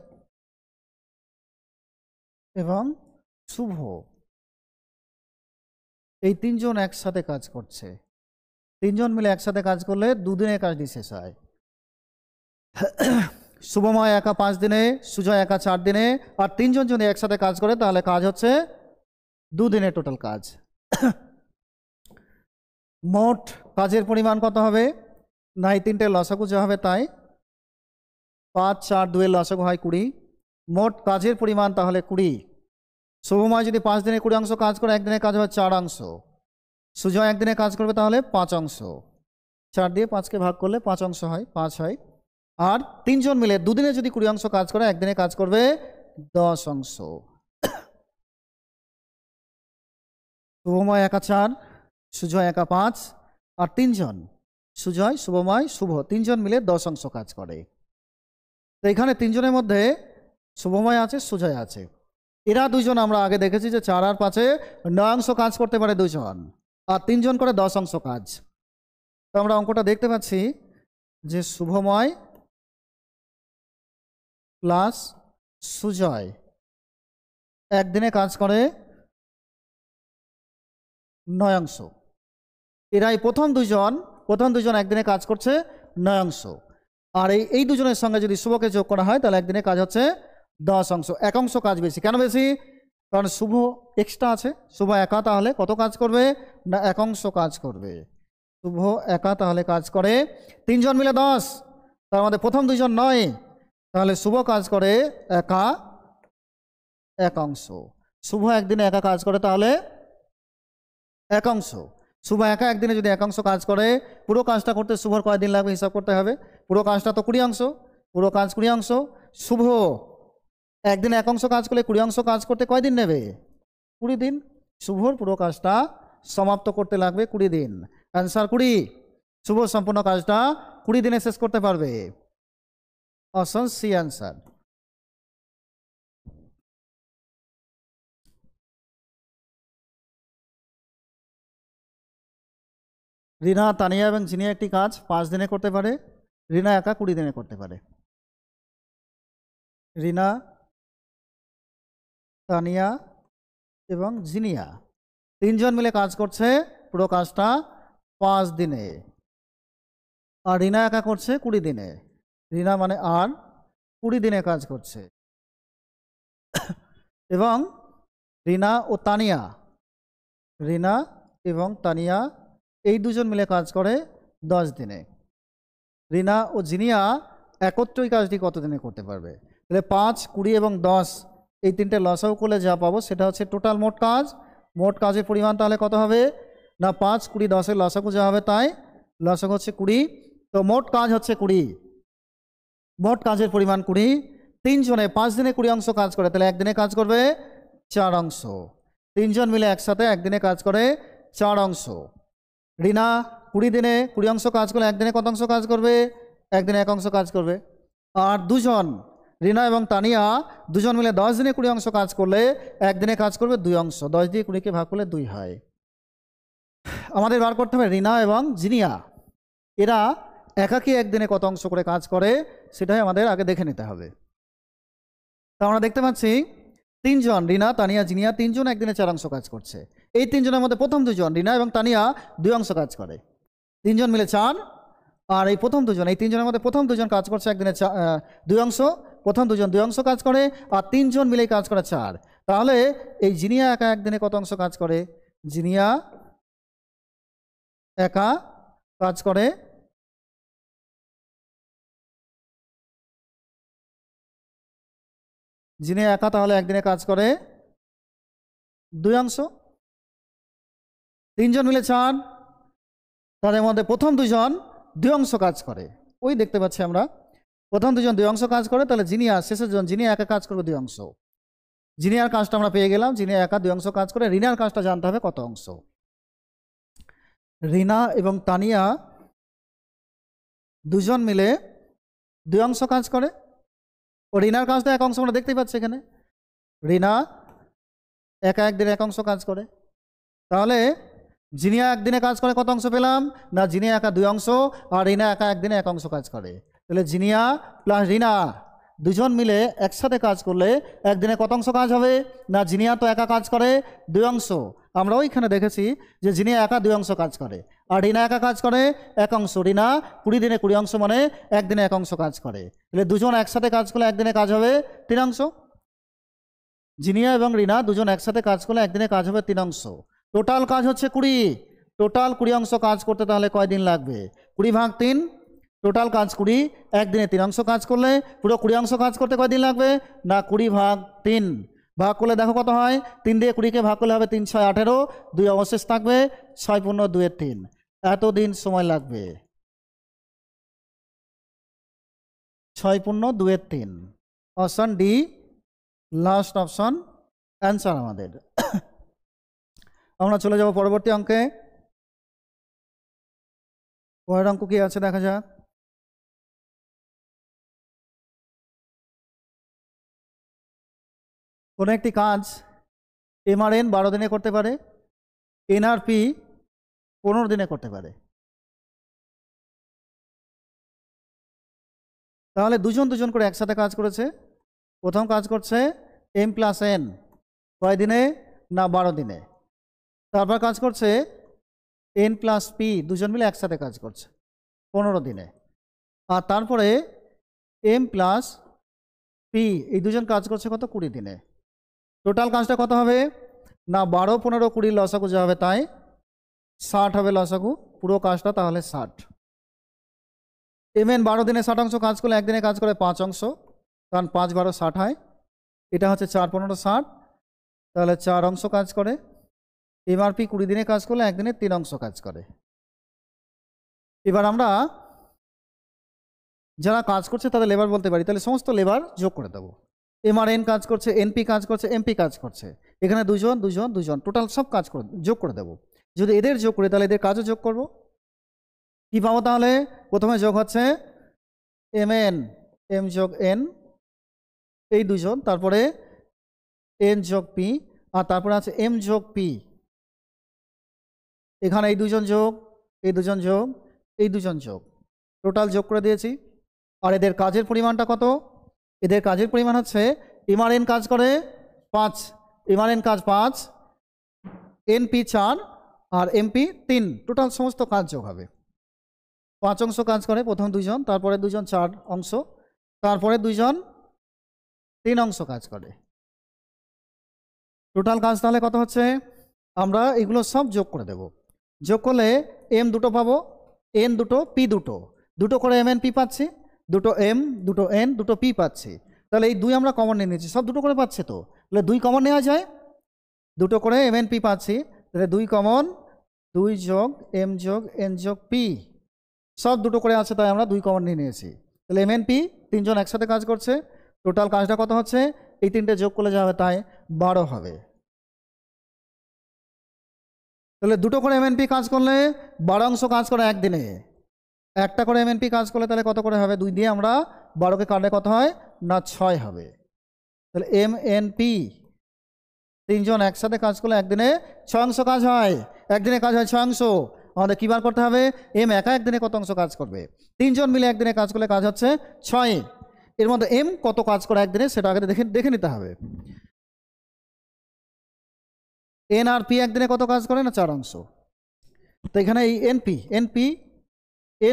A: এবং শুভ, এই 3 জন একসাথে কাজ করছে। 3 জন মিলে একসাথে কাজ করলে 2 দিনে কাজটি শেষ হয়। শুভময় একা 5 দিনে, সুজয় একা 4 দিনে, আর 3 জন যদি একসাথে কাজ করে তাহলে কাজ হচ্ছে 2 দিনের টোটাল কাজ। মোট কাজের পরিমাণ কত হবে? না, এই 3টে লসাগু যা হবে তাই। 5, 4, 2-এর লসাগু হয় 20। মোট কাজের পরিমাণ তাহলে 20। শুভময় যদি 5 দিনে 20 অংশ কাজ করে, একদিনে কাজ হবে 4 অংশ। সুজয় একদিনে কাজ করবে তাহলে 5 অংশ। 4 দিয়ে 5কে ভাগ করলে 5 অংশ হয়, 5 হয়। আর 3 জন মিলে 2 দিনে যদি 20 অংশ কাজ করে, একদিনে কাজ করবে 10 অংশ। শুভময় একা 4, সুজয় একা 5, আর 3 জন, সুজয়, শুভময়, শুভ 3 জন মিলে 10 অংশ কাজ করে। তো এখানে 3 জনের মধ্যে শুভময় আছে, সুজয় আছে। এরা 2 জন আমরা আগে দেখেছি যে 4 আর 5-এ 9 অংশ কাজ করতে পারে 2 জন, আর 3 জন করে 10 অংশ কাজ। তো আমরা অঙ্কটা দেখতে পাচ্ছি যে শুভময় প্লাস সুজয় একদিনে কাজ করে 9 অংশ। এরাই প্রথম দুজন একদিনে কাজ করছে 9 অংশ। আর এই 2 জনের সঙ্গে যদি শুভকে যোগ করা হয় তাহলে একদিনে কাজ হচ্ছে 10 অংশ। 1 অংশ কাজ বেশি। কেন বেশি? কারণ শুভ এক্সট্রা আছে। শুভ একা তাহলে কত কাজ করবে? না 1 অংশ কাজ করবে। শুভ একা তাহলে কাজ করে 3 জন মিলে 10, তার মধ্যে প্রথম 2 জন 9, তাহলে শুভ কাজ করে একা 1 অংশ। শুভ একদিনে একা কাজ করে তাহলে 1 অংশ। শুভ একা একদিনে যদি 1 অংশ কাজ করে, পুরো কাজটা করতে শুভর কয়দিন লাগবে হিসাব করতে হবে। পুরো কাজটা তো 20 অংশ, পুরো কাজ 20 অংশ। শুভ একদিনে 1 অংশ কাজ করলে 20 অংশ কাজ করতে কয়দিন নেবে? 20 দিন। শুভর পুরো কাজটা সমাপ্ত করতে লাগবে 20 দিন। অ্যান্সার 20। শুভ সম্পূর্ণ কাজটা 20 দিনে শেষ করতে পারবে। Option C answer. Rina, Tania এবং জিনিয়া একটি কাজ 5 দিনে করতে পারে, রিনা একা 20 দিনে করতে পারে। রিনা, তানিয়া এবং জিনিয়া 3 জন মিলে কাজ করছে পুরো কাজটা 5 দিনে, আর রিনা একা করছে 20 দিনে। রিনা মানে আর 20 দিনে কাজ করছে। এবং রিনা ও তানিয়া, রিনা এবং তানিয়া এই দুজন মিলে কাজ করে 10 দিনে। রিনা ও জিনিয়া একত্রই কাজটি কত দিনে করতে পারবে? তাহলে 5, 20 এবং 10 এই তিনটে লসাগু করলে যা পাবো সেটা হচ্ছে টোটাল মোট কাজ। মোট কাজের পরিমাণ তাহলে কত হবে? না 5, 20, 10-এর লসাগু যা হবে তাই, লসাগু হচ্ছে 20। তো মোট কাজ হচ্ছে 20, মোট কাজের পরিমাণ 20। 3 জনে 5 দিনে 20 অংশ কাজ করে, তাহলে একদিনে কাজ করবে 4 অংশ। 3 জন মিলে একসাথে একদিনে কাজ করে 4 অংশ। রিনা 20 দিনে 20 অংশ কাজ করলে একদিনে কত অংশ কাজ করবে? একদিনে 1 অংশ কাজ করবে। আর দুজন, রিনা এবং তানিয়া দুজন মিলে 10 দিনে 20 অংশ কাজ করলে একদিনে কাজ করবে 2 অংশ। 10 দিয়ে 20-কে ভাগ করলে 2 হয়। আমাদের বার করতে হবে রিনা এবং জিনিয়া এরা একাকী একদিনে কত অংশ করে কাজ করে, সেটাই আমাদের আগে দেখে নিতে হবে। তা আমরা দেখতে পাচ্ছি 3 জন, রিনা, তানিয়া, জিনিয়া 3 জন একদিনে 4 অংশ কাজ করছে। এই 3 জনের মধ্যে প্রথম 2 জন, রিনা এবং তানিয়া 2 অংশ কাজ করে। 3 জন মিলে 4, আর এই প্রথম 2 জন, এই 3 জনের মধ্যে প্রথম 2 জন কাজ করছে একদিনে 2 অংশ। প্রথম 2 জন 2 অংশ কাজ করে, আর 3 জন মিলেই কাজ করে 4। তাহলে এই জিনিয়া একা একদিনে কত অংশ কাজ করে? জিনিয়া একা কাজ করে জিনিয়া একা তাহলে একদিনে কাজ করে 2 অংশ। 3 জন মিলে 4, তাদের মধ্যে প্রথম 2 জন 2 অংশ কাজ করে। ওই দেখতে পাচ্ছি আমরা প্রথম 2 জন 2 অংশ কাজ করে, তাহলে জিনিয়া শেষের জন জিনিয়া একা কাজ করবে 2 অংশ। জিনিয়ার কাজটা আমরা পেয়ে গেলাম, জিনিয়া একা 2 অংশ কাজ করে। রিনার কাজটা জানতে হবে কত অংশ। রিনা এবং তানিয়া 2 জন মিলে 2 অংশ কাজ করে, ও রিনার কাজটা 1 অংশ আমরা দেখতেই পাচ্ছি এখানে। রিনা একা একদিনে 1 অংশ কাজ করে। তাহলে জিনিয়া একদিনে কাজ করে কত অংশ পেলাম? না জিনিয়া একা 2 অংশ, আর রিনা একা একদিনে 1 অংশ কাজ করে। তাহলে জিনিয়া প্লাস রিনা 2 জন মিলে একসাথে কাজ করলে একদিনে কত অংশ কাজ হবে? না জিনিয়া তো একা কাজ করে 2 অংশ, আমরা ওইখানে দেখেছি যে জিনিয়া একা 2 অংশ কাজ করে, আর রিনা একা কাজ করে 1 অংশ। রিনা 20 দিনে 20 অংশ মানে একদিনে 1 অংশ কাজ করে। তাহলে 2 জন একসাথে কাজ করলে একদিনে কাজ হবে 3 অংশ। জিনিয়া এবং রিনা 2 জন একসাথে কাজ করলে একদিনে কাজ হবে 3 অংশ। টোটাল কাজ হচ্ছে 20। টোটাল 20 অংশ কাজ করতে তাহলে কয়দিন লাগবে? 20 ভাগ 3, টোটাল কাজ 20, একদিনে 3 অংশ কাজ করলে পুরো 20 অংশ কাজ করতে কয়দিন লাগবে? না 20 ভাগ 3 ভাগ করলে দেখো কত হয়? 3 দিয়ে 20-কে ভাগ করলে হবে 3, 6, 18, 2 অবশেষ থাকবে 6 পূর্ণ 2 3। এতদিন সময় লাগবে। 6 পূর্ণ 2 3। Option D last option answer আমাদের। আমরা চলে যাব পরবর্তী অঙ্কে। পরের অঙ্ক কি আছে দেখা যাক। কোনো একটি কাজ এমআরএন 12 দিনে করতে পারে, এনআরপি 15 দিনে করতে পারে। তাহলে 2 জন 2 জন করে একসাথে কাজ করেছে। প্রথম কাজ করছে এম প্লাস এন, কয় দিনে? না 12 দিনে। তারপর কাজ করছে এন প্লাস পি, 2 জন মিলে একসাথে কাজ করছে 15 দিনে। আর তারপরে এম প্লাস পি এই 2 জন কাজ করছে কত? 20 দিনে। টোটাল কাজটা কত হবে? না 12, 15, 20 লসাগু যা হবে তাই 60 হবে লসাগু পুরো কাজটা, তাহলে 60। এমএন 12 দিনে 60 অংশ কাজ করলে একদিনে কাজ করে 5 অংশ, কারণ 5 12 60 হয়। এটা হচ্ছে 4 15 60, তাহলে 4 অংশ কাজ করে। এমআরপি 20 দিনে কাজ করলে একদিনে 3 অংশ কাজ করে। এবার আমরা যারা কাজ করছে তাদের লেবার বলতে পারি, তাহলে সমস্ত লেবার যোগ করে দেবো। MRN কাজ করছে, NP কাজ করছে, MP কাজ করছে, এখানে দুজন দুজন দুজন টোটাল সব কাজ করে যোগ করে দেবো। যদি এদের যোগ করি তাহলে এদের কাজও যোগ করব। কী পাবো তাহলে? প্রথমে যোগ হচ্ছে MN, M যোগ N, এই দুজন, তারপরে N যোগ P, আর তারপরে আছে M যোগ P, এখানে এই দুজন যোগ, এই দুজন যোগ, এই দুজন যোগ, টোটাল যোগ করে দিয়েছি। আর এদের কাজের পরিমাণটা কত? এদের কাজের পরিমাণ হচ্ছে MRN কাজ করে 5, MRN কাজ 5, NP 4 আর MP 3, টোটাল সমস্ত কাজ যোগ হবে। 5 অংশ কাজ করে, প্রথম দুজন, তারপরে দুজন 4 অংশ, তারপরে দুজন 3 অংশ কাজ করে। টোটাল কাজ তাহলে কত হচ্ছে? আমরা এগুলো সব যোগ করে দেব। যোগ করলে M দুটো পাবো, N দুটো, P দুটো, দুটো করে MNP পাচ্ছি, দুটো M, দুটো N, দুটো P পাচ্ছি। তাহলে এই 2 আমরা কমন নিয়ে নিচ্ছি, সব দুটো করে পাচ্ছে তো, তাহলে 2 কমন নেওয়া যায়, দুটো করে MNP পাচ্ছি, তাহলে 2 কমন, 2 যোগ M যোগ N যোগ P, সব দুটো করে আছে তাই আমরা 2 কমন নিয়ে নিয়েছি। তাহলে MNP 3 জন একসাথে কাজ করছে, টোটাল কাজটা কত হচ্ছে? এই 3টে যোগ করলে যা হবে তাই 12 হবে। তাহলে দুটো করে MNP কাজ করলে 12 অংশ কাজ করে একদিনে, একটা করে MNP কাজ করলে তাহলে কত করে হবে? 2 দিয়ে আমরা 12কে কাটলে কত হয় না 6 হবে। তাহলে MNP 3 জন একসাথে কাজ করলে একদিনে 6 অংশ কাজ হয়, একদিনে কাজ হয় 6 অংশ। আমাদের কী বার করতে হবে? M একা একদিনে কত অংশ কাজ করবে? 3 জন মিলে একদিনে কাজ করলে কাজ হচ্ছে 6, এর মধ্যে M কত কাজ করে একদিনে সেটা আগে দেখে নিতে হবে। N আর P একদিনে কত কাজ করে না 4 অংশ। তো এখানে এই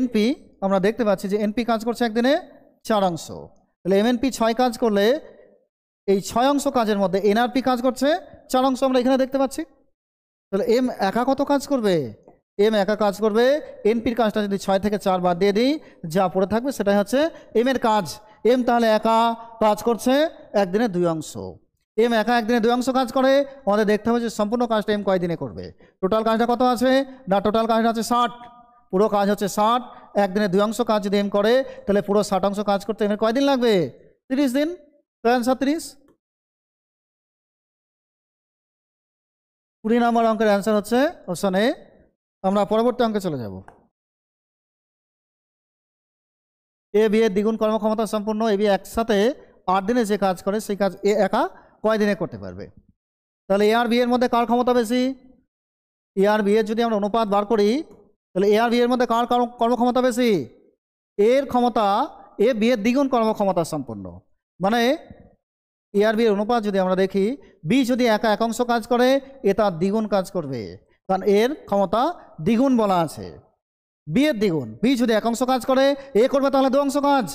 A: NP আমরা দেখতে পাচ্ছি যে NP কাজ করছে একদিনে 4 অংশ, তাহলে MNP 6 কাজ করলে এই 6 অংশ কাজের মধ্যে NRP কাজ করছে 4 অংশ, আমরা এখানে দেখতে পাচ্ছি। তাহলে M একা কত কাজ করবে? M একা কাজ করবে, NPর কাজটা যদি 6 থেকে 4 বাদ দিয়ে দিই, যা পড়ে থাকবে সেটাই হচ্ছে M এর কাজ। M তাহলে একা কাজ করছে একদিনে 2 অংশ। M একা একদিনে 2 অংশ কাজ করে, আমাদের দেখতে হবে যে সম্পূর্ণ কাজটা M কয় দিনে করবে। টোটাল কাজটা কত আছে না? টোটাল কাজটা আছে 60, পুরো কাজ হচ্ছে 60, একদিনে 2 অংশ কাজ যদি M করে তাহলে পুরো 60 অংশ কাজ করতে M কয় দিন লাগবে? 30 দিন। তো অ্যান্সার 30। 20 নম্বর অঙ্কের অ্যান্সার হচ্ছে অপশন এ। আমরা পরবর্তী অঙ্কে চলে যাব। A B এর দ্বিগুণ কর্মক্ষমতা সম্পন্ন A B একসাথে 8 দিনে যে কাজ করে সেই কাজ A একা কয় দিনে করতে পারবে? তাহলে A আর B এর মধ্যে কার ক্ষমতা বেশি? A আর B এর যদি আমরা অনুপাত বার করি তাহলে A আর B এর মধ্যে কার কর্মক্ষমতা বেশি? এর ক্ষমতা A B এর দ্বিগুণ কর্মক্ষমতা সম্পন্ন, মানে A আর B এর অনুপাত যদি আমরা দেখি, B যদি একা 1 অংশ কাজ করে A তার দ্বিগুণ কাজ করবে, কারণ এর ক্ষমতা দ্বিগুণ বলা আছে, B এর দ্বিগুণ। B যদি 1 অংশ কাজ করে A করবে তাহলে 2 অংশ কাজ।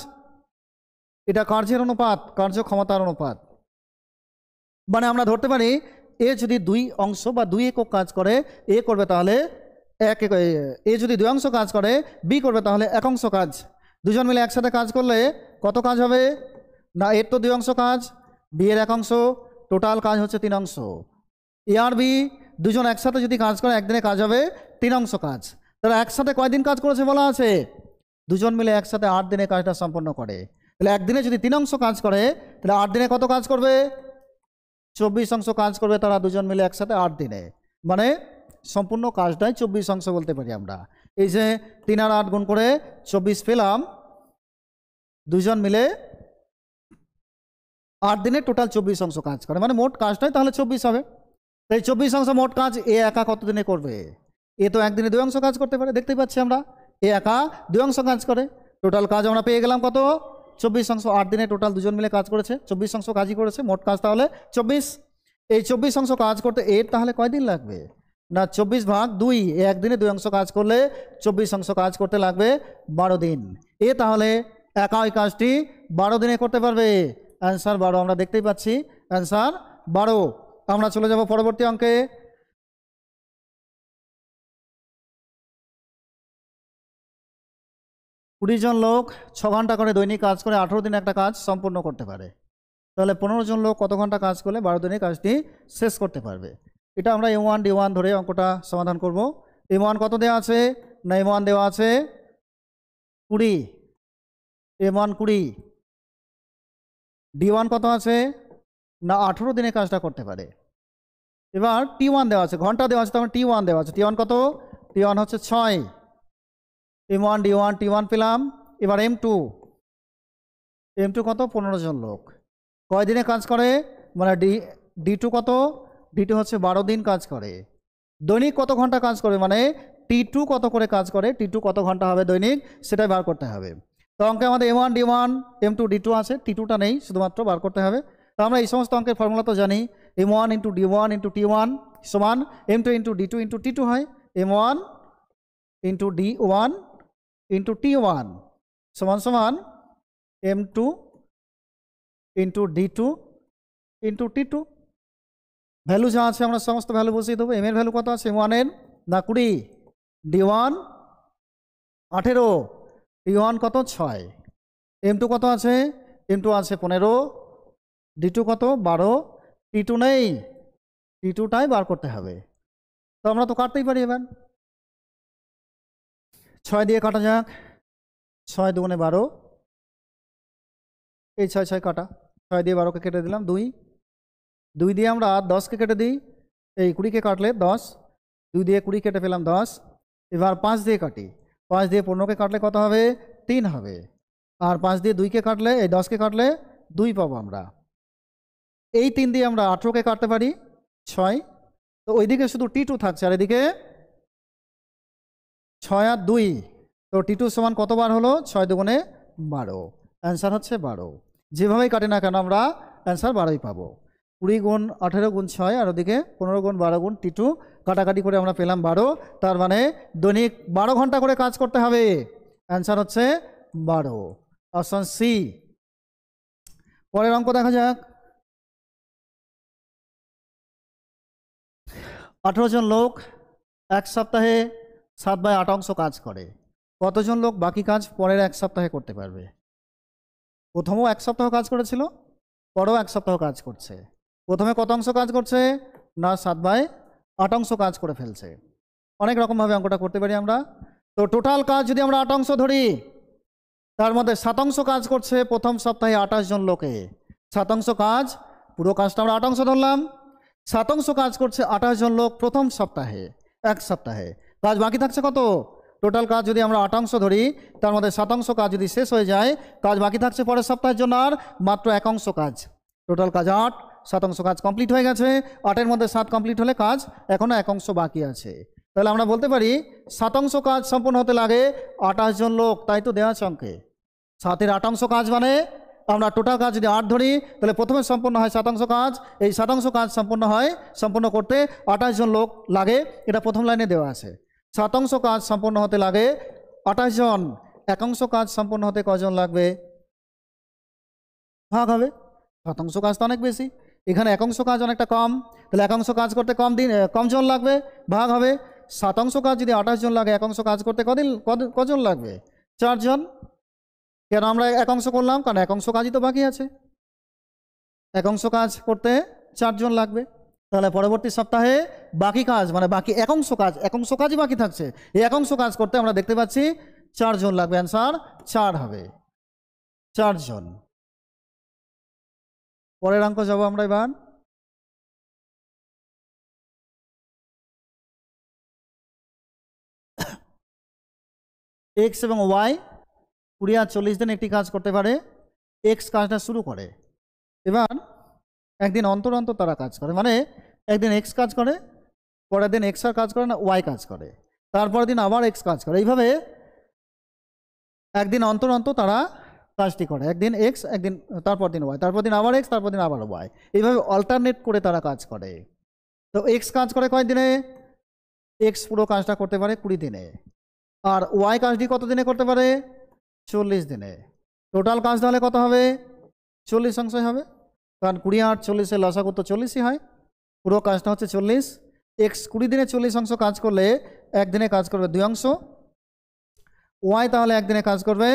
A: এটা কার্যের অনুপাত, কার্য ক্ষমতার অনুপাত। মানে আমরা ধরতে পারি A যদি 2 অংশ বা 2 একক কাজ করে A করবে তাহলে A যদি 2 অংশ কাজ করে B করবে তাহলে 1 অংশ কাজ। দুজন মিলে একসাথে কাজ করলে কত কাজ হবে না? এর তো 2 অংশ কাজ, B এর 1 অংশ, টোটাল কাজ হচ্ছে 3 অংশ। A আর B দুজন একসাথে যদি কাজ করে একদিনে কাজ হবে 3 অংশ কাজ। তারা একসাথে কয়দিন কাজ করেছে বলা আছে? দুজন মিলে একসাথে 8 দিনে কাজটা সম্পন্ন করে। তাহলে একদিনে যদি 3 অংশ কাজ করে তাহলে 8 দিনে কত কাজ করবে? 24 অংশ কাজ করবে তারা দুজন মিলে একসাথে 8 দিনে, মানে সম্পূর্ণ কাজটাই 24 অংশ বলতে পারি আমরা। এই যে 3 আর 8 গুণ করে 24 পেলাম, দুজন মিলে 8 দিনে টোটাল 24 অংশ কাজ করে, মানে মোট কাজটাই তাহলে 24 হবে। তাই 24 অংশ মোট কাজ A একা কত দিনে করবে? A তো একদিনে 2 অংশ কাজ করতে পারে, দেখতেই পাচ্ছি আমরা A একা 2 অংশ কাজ করে। টোটাল কাজ আমরা পেয়ে গেলাম কত? 24 অংশ। 8 দিনে টোটাল দুজন মিলে কাজ করেছে, 24 অংশ কাজই করেছে, মোট কাজ তাহলে 24। এই 24 অংশ কাজ করতে এর তাহলে কয়দিন লাগবে না? 24 ভাগ 2, একদিনে 2 অংশ কাজ করলে 24 অংশ কাজ করতে লাগবে 12 দিন। এ তাহলে একা ওই কাজটি 12 দিনে করতে পারবে। অ্যান্সার 12, আমরা দেখতেই পাচ্ছি অ্যান্সার 12। আমরা চলে যাব পরবর্তী অঙ্কে। কুড়ি জন লোক 6 ঘন্টা করে দৈনিক কাজ করে 18 দিনে একটা কাজ সম্পূর্ণ করতে পারে, তাহলে 15 জন লোক কত ঘন্টা কাজ করলে 12 দিনে কাজটি শেষ করতে পারবে? এটা আমরা M1 D1 ধরে অঙ্কটা সমাধান করব। M1 কত দেওয়া আছে না? M1 দেওয়া আছে 20, M1 20, D1 কত আছে না 18 দিনে কাজটা করতে পারে। এবার T1 দেওয়া আছে, ঘন্টা দেওয়া আছে, তখন T1 দেওয়া আছে। T1 কত? T1 হচ্ছে 6। M1 D1 T1 পেলাম। এবার M2 কত? 15 জন লোক। কয় দিনে কাজ করে? মানে D2 কত? D2 হচ্ছে 12 দিন কাজ করে। দৈনিক কত ঘন্টা কাজ করে, মানে T2 কত করে কাজ করে, T2 কত ঘন্টা হবে দৈনিক, সেটাই বার করতে হবে। তো অঙ্কে আমাদের M1 D1 M2 D2 আছে, T2টা নেই, শুধুমাত্র বার করতে হবে। তো আমরা এই সমস্ত অঙ্কের ফর্মুলা তো জানি, M1 into D1 into T1 সমান M2 into D2 into T2 হয়। M1 into D1 into T1 সমান সমান M2 into D2 into T2। Value যা আছে আমরা সমস্ত ভ্যালু বসিয়ে দেবো। এম এর ভ্যালু কত আছে? M1 এর না 20, D1 18, T1 কত? 6, M2 কত আছে? M2 আছে 15, D2 কত? 12, T2 নেই, T2টাই বার করতে হবে। তো আমরা তো কাটতেই পারি। এবার 6 দিয়ে কাটা যাক, 6 দুগুণে 12, এই 6 6 কাটা, 6 দিয়ে 12কে কেটে দিলাম, 2 দিয়ে আমরা 10কে কেটে দিই, এই 20কে কাটলে 10, 2 দিয়ে 20 কেটে পেলাম 10। এবার 5 দিয়ে কাটি, 5 দিয়ে 15কে কাটলে কত হবে? 3 হবে। আর 5 দিয়ে 2কে কাটলে, এই 10কে কাটলে 2 পাবো আমরা। এই 3 দিয়ে আমরা 18কে কাটতে পারি, 6। তো ওইদিকে শুধু T2 থাকছে, আর এদিকে 6 আর 2, তো T2 সমান কতবার হলো? 6 দুগুণে 12, অ্যান্সার হচ্ছে 12। যেভাবেই কাটে না কেন আমরা অ্যান্সার 12ই পাবো। 20 গুণ 18 গুণ 6, আর ওদিকে 15 গুণ 12 গুণ T2, কাটাকাটি করে আমরা পেলাম 12। তার মানে দৈনিক 12 ঘন্টা করে কাজ করতে হবে, অ্যান্সার হচ্ছে 12, অপশন সি। পরের অঙ্ক দেখা যাক। 18 জন লোক এক সপ্তাহে 7/8 অংশ কাজ করে। কতজন লোক বাকি কাজ পরের এক সপ্তাহে করতে পারবে? প্রথমেও 1 সপ্তাহ কাজ করেছিল, পরেও 1 সপ্তাহ কাজ করছে। প্রথমে কত অংশ কাজ করছে না 7/8 অংশ কাজ করে ফেলছে। অনেক রকমভাবে অঙ্কটা করতে পারি আমরা। তো টোটাল কাজ যদি আমরা 8 অংশ ধরি, তার মধ্যে 7 অংশ কাজ করছে প্রথম সপ্তাহে 28 জন লোকে। 7 অংশ কাজ, পুরো কাজটা আমরা 8 অংশ ধরলাম, 7 অংশ কাজ করছে 28 জন লোক প্রথম সপ্তাহে, 1 সপ্তাহে। কাজ বাকি থাকছে কত? টোটাল কাজ যদি আমরা 8 অংশ ধরি, তার মধ্যে 7 অংশ কাজ যদি শেষ হয়ে যায়, কাজ বাকি থাকছে পরের সপ্তাহের জন্য আর মাত্র 1 অংশ কাজ। টোটাল কাজ 8, 7 অংশ কাজ কমপ্লিট হয়ে গেছে। 8-এর মধ্যে 7 কমপ্লিট হলে কাজ এখনও 1 অংশ বাকি আছে। তাহলে আমরা বলতে পারি 7 অংশ কাজ সম্পূর্ণ হতে লাগে 28 জন লোক, তাই তো দেওয়া আছে অঙ্কে। 7-এর 8 অংশ কাজ মানে আমরা টোটাল কাজ যদি 8 ধরি, তাহলে প্রথমে সম্পূর্ণ হয় 7 অংশ কাজ। এই 7 অংশ কাজ সম্পূর্ণ করতে 28 জন লোক লাগে, এটা প্রথম লাইনে দেওয়া আছে। 7 অংশ কাজ সম্পূর্ণ হতে লাগে 28 জন, 1 অংশ কাজ সম্পূর্ণ হতে কজন লাগবে? ভাগ হবে, 7 অংশ কাজ তো অনেক বেশি, এখানে 1 অংশ কাজ অনেকটা কম, তাহলে 1 অংশ কাজ করতে কম জন লাগবে, ভাগ হবে। 7 অংশ কাজ যদি 28 জন লাগে, 1 অংশ কাজ করতে কজন লাগবে? 4 জন। কেন আমরা 1 অংশ করলাম? কারণ 1 অংশ কাজই তো বাকি আছে, 1 অংশ কাজ করতে 4 জন লাগবে। তাহলে পরবর্তী সপ্তাহে বাকি কাজ মানে বাকি 1 অংশ কাজই বাকি থাকছে। এই 1 অংশ কাজ করতে আমরা দেখতে পাচ্ছি 4 জন লাগবে, অ্যান্সার 4 হবে, 4 জন। পরের অঙ্ক যাব আমরা এবার। এক্স এবং ওয়াই 20 আর 40 দিন একটি কাজ করতে পারে। এক্স কাজটা শুরু করে, এবার একদিন অন্তর অন্তর তারা কাজ করে, মানে একদিন এক্স কাজ করে, পরের দিন এক্স আর কাজ করে না, ওয়াই কাজ করে, তারপরের দিন আবার এক্স কাজ করে। এইভাবে একদিন অন্তর অন্তর তারা কাজটি করে, একদিন এক্স, একদিন তারপর দিন ওয়াই, তারপর দিন আবার এক্স, তারপর দিন আবার ওয়াই, এইভাবে অল্টারনেট করে তারা কাজ করে। তো এক্স কাজ করে কয় দিনে? এক্স পুরো কাজটা করতে পারে 20 দিনে, আর ওয়াই কাজটি কত দিনে করতে পারে? 40 দিনে। টোটাল কাজ তাহলে কত হবে? 40 অংশই হবে, কারণ 20 আর 40-এর লসাগু তো 40ই হয়। পুরো কাজটা হচ্ছে 40। এক্স 20 দিনে 40 অংশ কাজ করলে একদিনে কাজ করবে 2 অংশ। ওয়াই তাহলে একদিনে কাজ করবে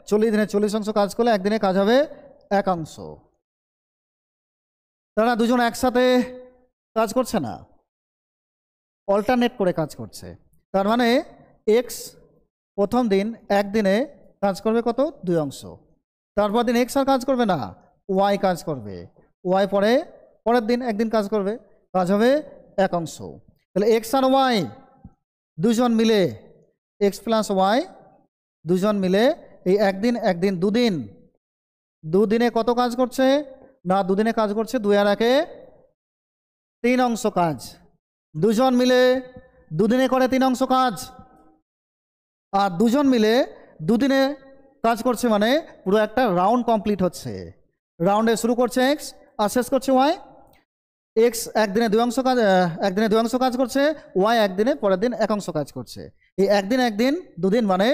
A: 40 দিনে 40 অংশ কাজ করলে একদিনে কাজ হবে 1 অংশ। তারা দুজন একসাথে কাজ করছে না, অল্টারনেট করে কাজ করছে। তার মানে এক্স প্রথম দিন একদিনে কাজ করবে কত? 2 অংশ, তারপর দিন এক্স আর কাজ করবে না, ওয়াই কাজ করবে। ওয়াই পরের দিন একদিন কাজ করবে, কাজ হবে একাংশ। তাহলে এক্স আর ওয়াই দুজন মিলে, এক্স প্লাস ওয়াই দুজন মিলে এই একদিন দুদিনে কত কাজ করছে না, দুদিনে কাজ করছে 2 আর 1 3 অংশ কাজ। দুজন মিলে দুদিনে করে 3 অংশ কাজ, আর দুজন মিলে দুদিনে কাজ করছে, মানে পুরো একটা রাউন্ড কমপ্লিট হচ্ছে। রাউন্ডে শুরু করছে এক্স আর শেষ করছে ওয়াই। এক্স একদিনে 2 অংশ কাজ করছে, ওয়াই একদিনে পরের দিন 1 অংশ কাজ করছে। এই একদিন দুদিন মানে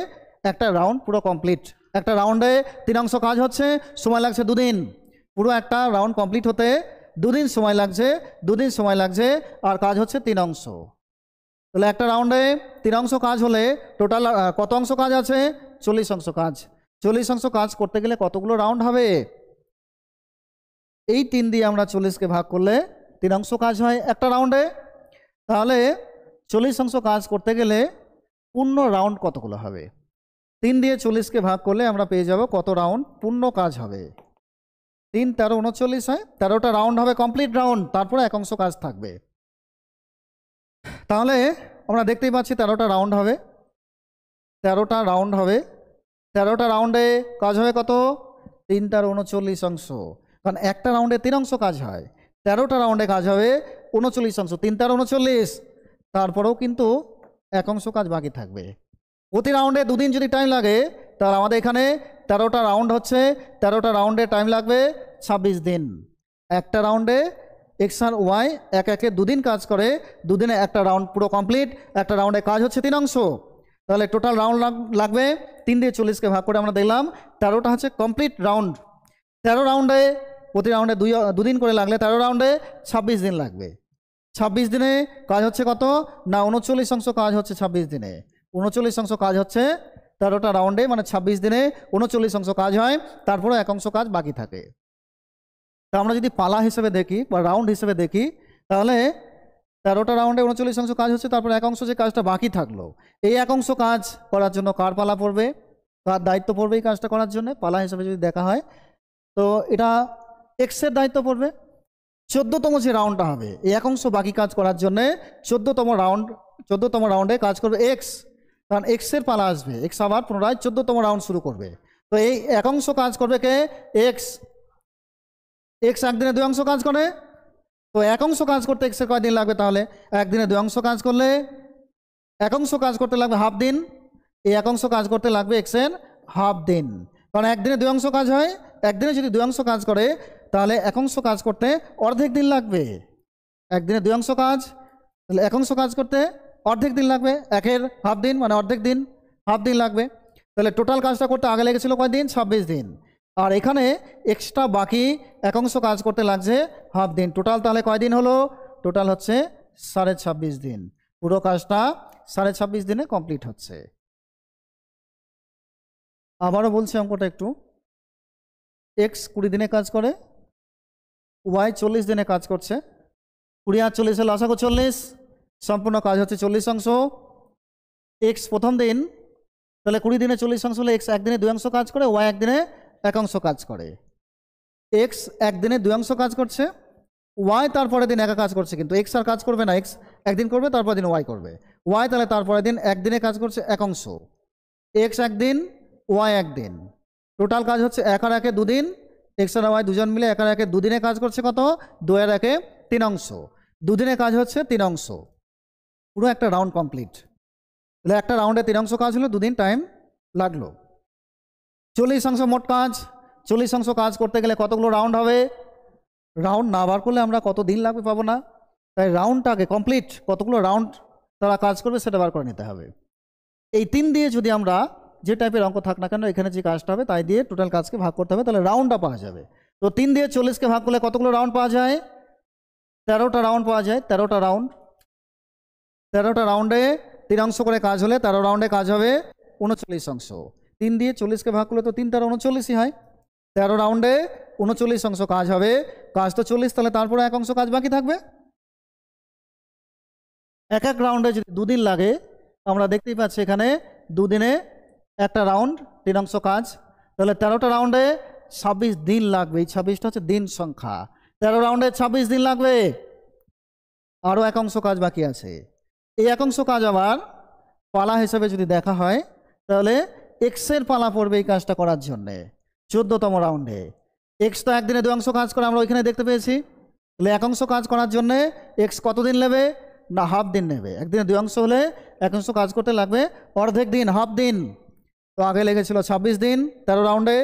A: একটা রাউন্ড পুরো কমপ্লিট। একটা রাউন্ডে 3 অংশ কাজ হচ্ছে, সময় লাগছে 2 দিন। পুরো একটা রাউন্ড কমপ্লিট হতে 2 দিন সময় লাগছে, আর কাজ হচ্ছে 3 অংশ। তাহলে একটা রাউন্ডে 3 অংশ কাজ হলে টোটাল কত অংশ কাজ আছে? 40 অংশ কাজ। 40 অংশ কাজ করতে গেলে কতগুলো রাউন্ড হবে? এই 3 দিয়ে আমরা 40কে ভাগ করলে 3 অংশ কাজ হয় একটা রাউন্ডে। তাহলে 40 অংশ কাজ করতে গেলে পূর্ণ রাউন্ড কতগুলো হবে? 3 দিয়ে 40কে ভাগ করলে আমরা পেয়ে যাব কত রাউন্ড পূর্ণ কাজ হবে। 3 13 39 হয়, 13টা রাউন্ড হবে কমপ্লিট রাউন্ড, তারপরে 1 অংশ কাজ থাকবে। তাহলে আমরা দেখতেই পাচ্ছি 13টা রাউন্ড হবে, 13টা রাউন্ডে কাজ হবে কত? 3 13 39 অংশ। কারণ একটা রাউন্ডে 3 অংশ কাজ হয়, 13টা রাউন্ডে কাজ হবে 39 অংশ। 3 13 39, তারপরেও কিন্তু 1 অংশ কাজ বাকি থাকবে। প্রতি রাউন্ডে 2 দিন যদি টাইম লাগে, তাহলে আমাদের এখানে 13টা রাউন্ড হচ্ছে, 13টা রাউন্ডে টাইম লাগবে 26 দিন। একটা রাউন্ডে এক্স আর ওয়াই একে 2 দিন কাজ করে, 2 দিনে একটা রাউন্ড পুরো কমপ্লিট। একটা রাউন্ডে কাজ হচ্ছে 3 অংশ, তাহলে টোটাল রাউন্ড লাগবে 3 দিয়ে 40কে ভাগ করে আমরা দেখলাম 13টা হচ্ছে কমপ্লিট রাউন্ড। 13 রাউন্ডে প্রতি রাউন্ডে 2 দিন করে লাগলে 13 রাউন্ডে 26 দিন লাগবে। 26 দিনে কাজ হচ্ছে কত না 39 অংশ কাজ হচ্ছে 26 দিনে। 39 অংশ কাজ হচ্ছে 13টা রাউন্ডে, মানে 26 দিনে 39 অংশ কাজ হয়, তারপরে 1 অংশ কাজ বাকি থাকে। তা আমরা যদি পালা হিসেবে দেখি বা রাউন্ড হিসেবে দেখি, তাহলে 13টা রাউন্ডে 39 অংশ কাজ হচ্ছে, তারপর 1 অংশ যে কাজটা বাকি থাকলো, এই 1 অংশ কাজ করার জন্য কার পালা পড়বে, কার দায়িত্ব পড়বে এই কাজটা করার জন্য? পালা হিসেবে যদি দেখা হয় তো এটা এক্সের দায়িত্ব পড়বে। 14তম যে রাউন্ডটা হবে এই 1 অংশ বাকি কাজ করার জন্যে 14তম রাউন্ডে কাজ করবে এক্স, কারণ এক্সের পালা আসবে। এক্স আবার পুনরায় 14তম রাউন্ড শুরু করবে। তো এই 1 অংশ কাজ করবে কে? এক্স। এক্স একদিনে 2 অংশ কাজ করে, তো 1 অংশ কাজ করতে এক্সের কয়দিন লাগবে? তাহলে একদিনে 2 অংশ কাজ করলে 1 অংশ কাজ করতে লাগবে হাফ দিন। এই 1 অংশ কাজ করতে লাগবে এক্সের হাফ দিন, কারণ একদিনে 2 অংশ কাজ হয়। একদিনে যদি 2 অংশ কাজ করে, তাহলে 1 অংশ কাজ করতে অর্ধেক দিন লাগবে। একদিনে 2 অংশ কাজ, তাহলে 1 অংশ কাজ করতে অর্ধেক দিন লাগবে। 1-এর হাফ দিন মানে অর্ধেক দিন, হাফ দিন লাগবে। তাহলে টোটাল কাজটা করতে আগে লেগেছিল কয়দিন? 26 দিন। আর এখানে এক্সট্রা বাকি 1 অংশ কাজ করতে লাগছে হাফ দিন। টোটাল তাহলে কয়দিন হলো? টোটাল হচ্ছে 26.5 দিন। পুরো কাজটা 26.5 দিনে কমপ্লিট হচ্ছে। আবারও বলছি অঙ্কটা একটু। এক্স 20 দিনে কাজ করে, ওয়াই 40 দিনে কাজ করছে। 20 আর 40 হলো লসাগু 40, সম্পূর্ণ কাজ হচ্ছে 40 অংশ। এক্স প্রথম দিন, তাহলে 20 দিনে 40 অংশ হলে এক্স একদিনে 2 অংশ কাজ করে, ওয়াই একদিনে 1 অংশ কাজ করে। এক্স একদিনে 2 অংশ কাজ করছে, ওয়াই তারপরের দিন একা কাজ করছে, কিন্তু এক্স আর কাজ করবে না, এক্স একদিন করবে তারপরের দিন ওয়াই করবে। ওয়াই তাহলে তারপরের দিন একদিনে কাজ করছে 1 অংশ। এক্স একদিন, ওয়াই একদিন, টোটাল কাজ হচ্ছে 1 আর 1 2 দিন। এক্স আর ওয়াই দুজন মিলে 1 আর 1 2 দিনে কাজ করছে কত? 2 আর 1 3 অংশ। 2 দিনে কাজ হচ্ছে 3 অংশ, পুরো একটা রাউন্ড কমপ্লিট। তাহলে একটা রাউন্ডে 3 অংশ কাজ হলো, 2 দিন টাইম লাগলো। 40 অংশ মোট কাজ। 40 অংশ কাজ করতে গেলে কতগুলো রাউন্ড হবে? রাউন্ড না বার করলে আমরা কত দিন লাগবে পাবো না, তাই রাউন্ডটাকে কমপ্লিট কতগুলো রাউন্ড তারা কাজ করবে সেটা বার করে নিতে হবে। এই 3 দিয়ে যদি আমরা যে টাইপের অঙ্ক থাক না কেন এখানে যে কাজটা হবে তাই দিয়ে টোটাল কাজকে ভাগ করতে হবে, তাহলে রাউন্ডটা পাওয়া যাবে। তো 3 দিয়ে 40কে ভাগ করলে কতগুলো রাউন্ড পাওয়া যায়? 13টা রাউন্ড পাওয়া যায়। 13টা রাউন্ডে 3 অংশ করে কাজ হলে 13 রাউন্ডে কাজ হবে 39 অংশ। 3 দিয়ে 40কে ভাগ করলে তো 3 13 39ই হয়। 13 রাউন্ডে 39 অংশ কাজ হবে, কাজ তো 40, তাহলে তারপরে 1 অংশ কাজ বাকি থাকবে। এক রাউন্ডে যদি 2 দিন লাগে, আমরা দেখতেই পাচ্ছি এখানে 2 দিনে একটা রাউন্ড 3 অংশ কাজ, তাহলে 13টা রাউন্ডে 26 দিন লাগবে। এই 26টা হচ্ছে দিন সংখ্যা। 13 রাউন্ডে 26 দিন লাগবে। আরও একাংশ কাজ বাকি আছে। এই একাংশ কাজ আবার পালা হিসেবে যদি দেখা হয় তাহলে এক্সের পালা পড়বে এই কাজটা করার জন্যে 14তম রাউন্ডে। এক্স তো একদিনে 2 অংশ কাজ করে আমরা ওইখানে দেখতে পেয়েছি। তাহলে একাংশ কাজ করার জন্যে এক্স কতদিন নেবে না হাফ দিন নেবে। একদিনে 2 অংশ হলে একাংশ কাজ করতে লাগবে অর্ধেক দিন, হাফ দিন। তো আগে লেগেছিল 26 দিন 13 রাউন্ডে,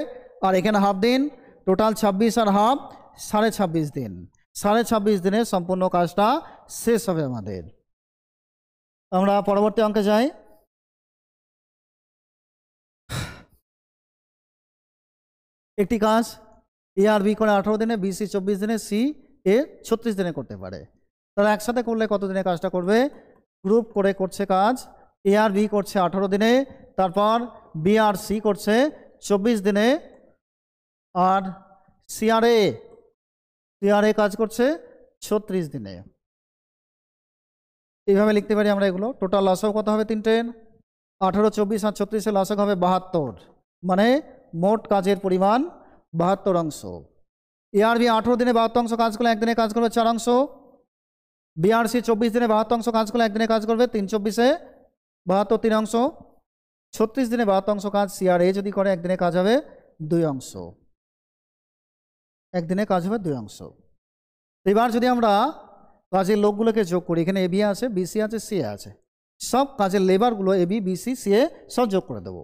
A: আর এখানে হাফ দিন। টোটাল 26 আর হাফ 26.5 দিন। 26.5 দিনে সম্পূর্ণ কাজটা শেষ হবে আমাদের। আমরা পরবর্তী অঙ্কে যাই। একটি কাজ এ আর বি করে 18 দিনে, বি সি 24 দিনে, সি এ 36 দিনে করতে পারে। তাহলে একসাথে করলে কত দিনে কাজটা করবে? গ্রুপ করে করছে কাজ। এ আর বি করছে 18 দিনে, তারপর বি আর সি করছে 24 দিনে, আর সি আর এ কাজ করছে 36 দিনে। এইভাবে লিখতে পারি আমরা এগুলো। টোটাল লসক কত হবে? 3 18, 24 আর 36 লসক হবে 72, মানে মোট কাজের পরিমাণ 72 অংশ। এআরবি 18 দিনে 72 অংশ কাজ করলে একদিনে কাজ করবে 4 অংশ। বিআরসি 24 দিনে 72 অংশ কাজ করলে একদিনে কাজ করবে 3 24-এ 72 3 অংশ। 36 দিনে 72 অংশ কাজ সিআরএ যদি করে একদিনে কাজ হবে 2 অংশ। একদিনে কাজ হবে 2 অংশ। এবার যদি আমরা কাজের লোকগুলোকে যোগ করি, এখানে এবি আছে, বিসি আছে, সি আছে, সব কাজের লেবারগুলো এবি বিসি সি এ সব যোগ করে দেবো,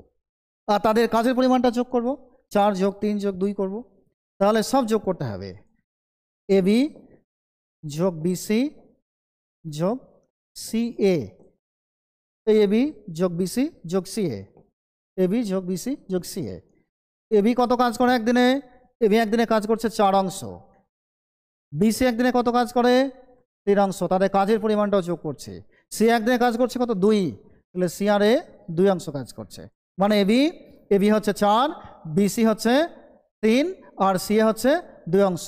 A: আর তাদের কাজের পরিমাণটা যোগ করব। 4 যোগ 3 যোগ 2 করব। তাহলে সব যোগ করতে হবে। এবি যোগ বিসি যোগ সি এ, এবি যোগ বিসি যোগ সি এ, এবি যোগ বিসি যোগ সি এ। এবি কত কাজ করে একদিনে? এবি একদিনে কাজ করছে 4 অংশ। বিসি একদিনে কত কাজ করে? 3 অংশ। তাদের কাজের পরিমাণটাও যোগ করছে। সি একদিনে কাজ করছে কত? 2। তাহলে সি আর এ 2 অংশ কাজ করছে, মানে এবি হচ্ছে 4, বিসি হচ্ছে 3, আর সি এ হচ্ছে 2 অংশ।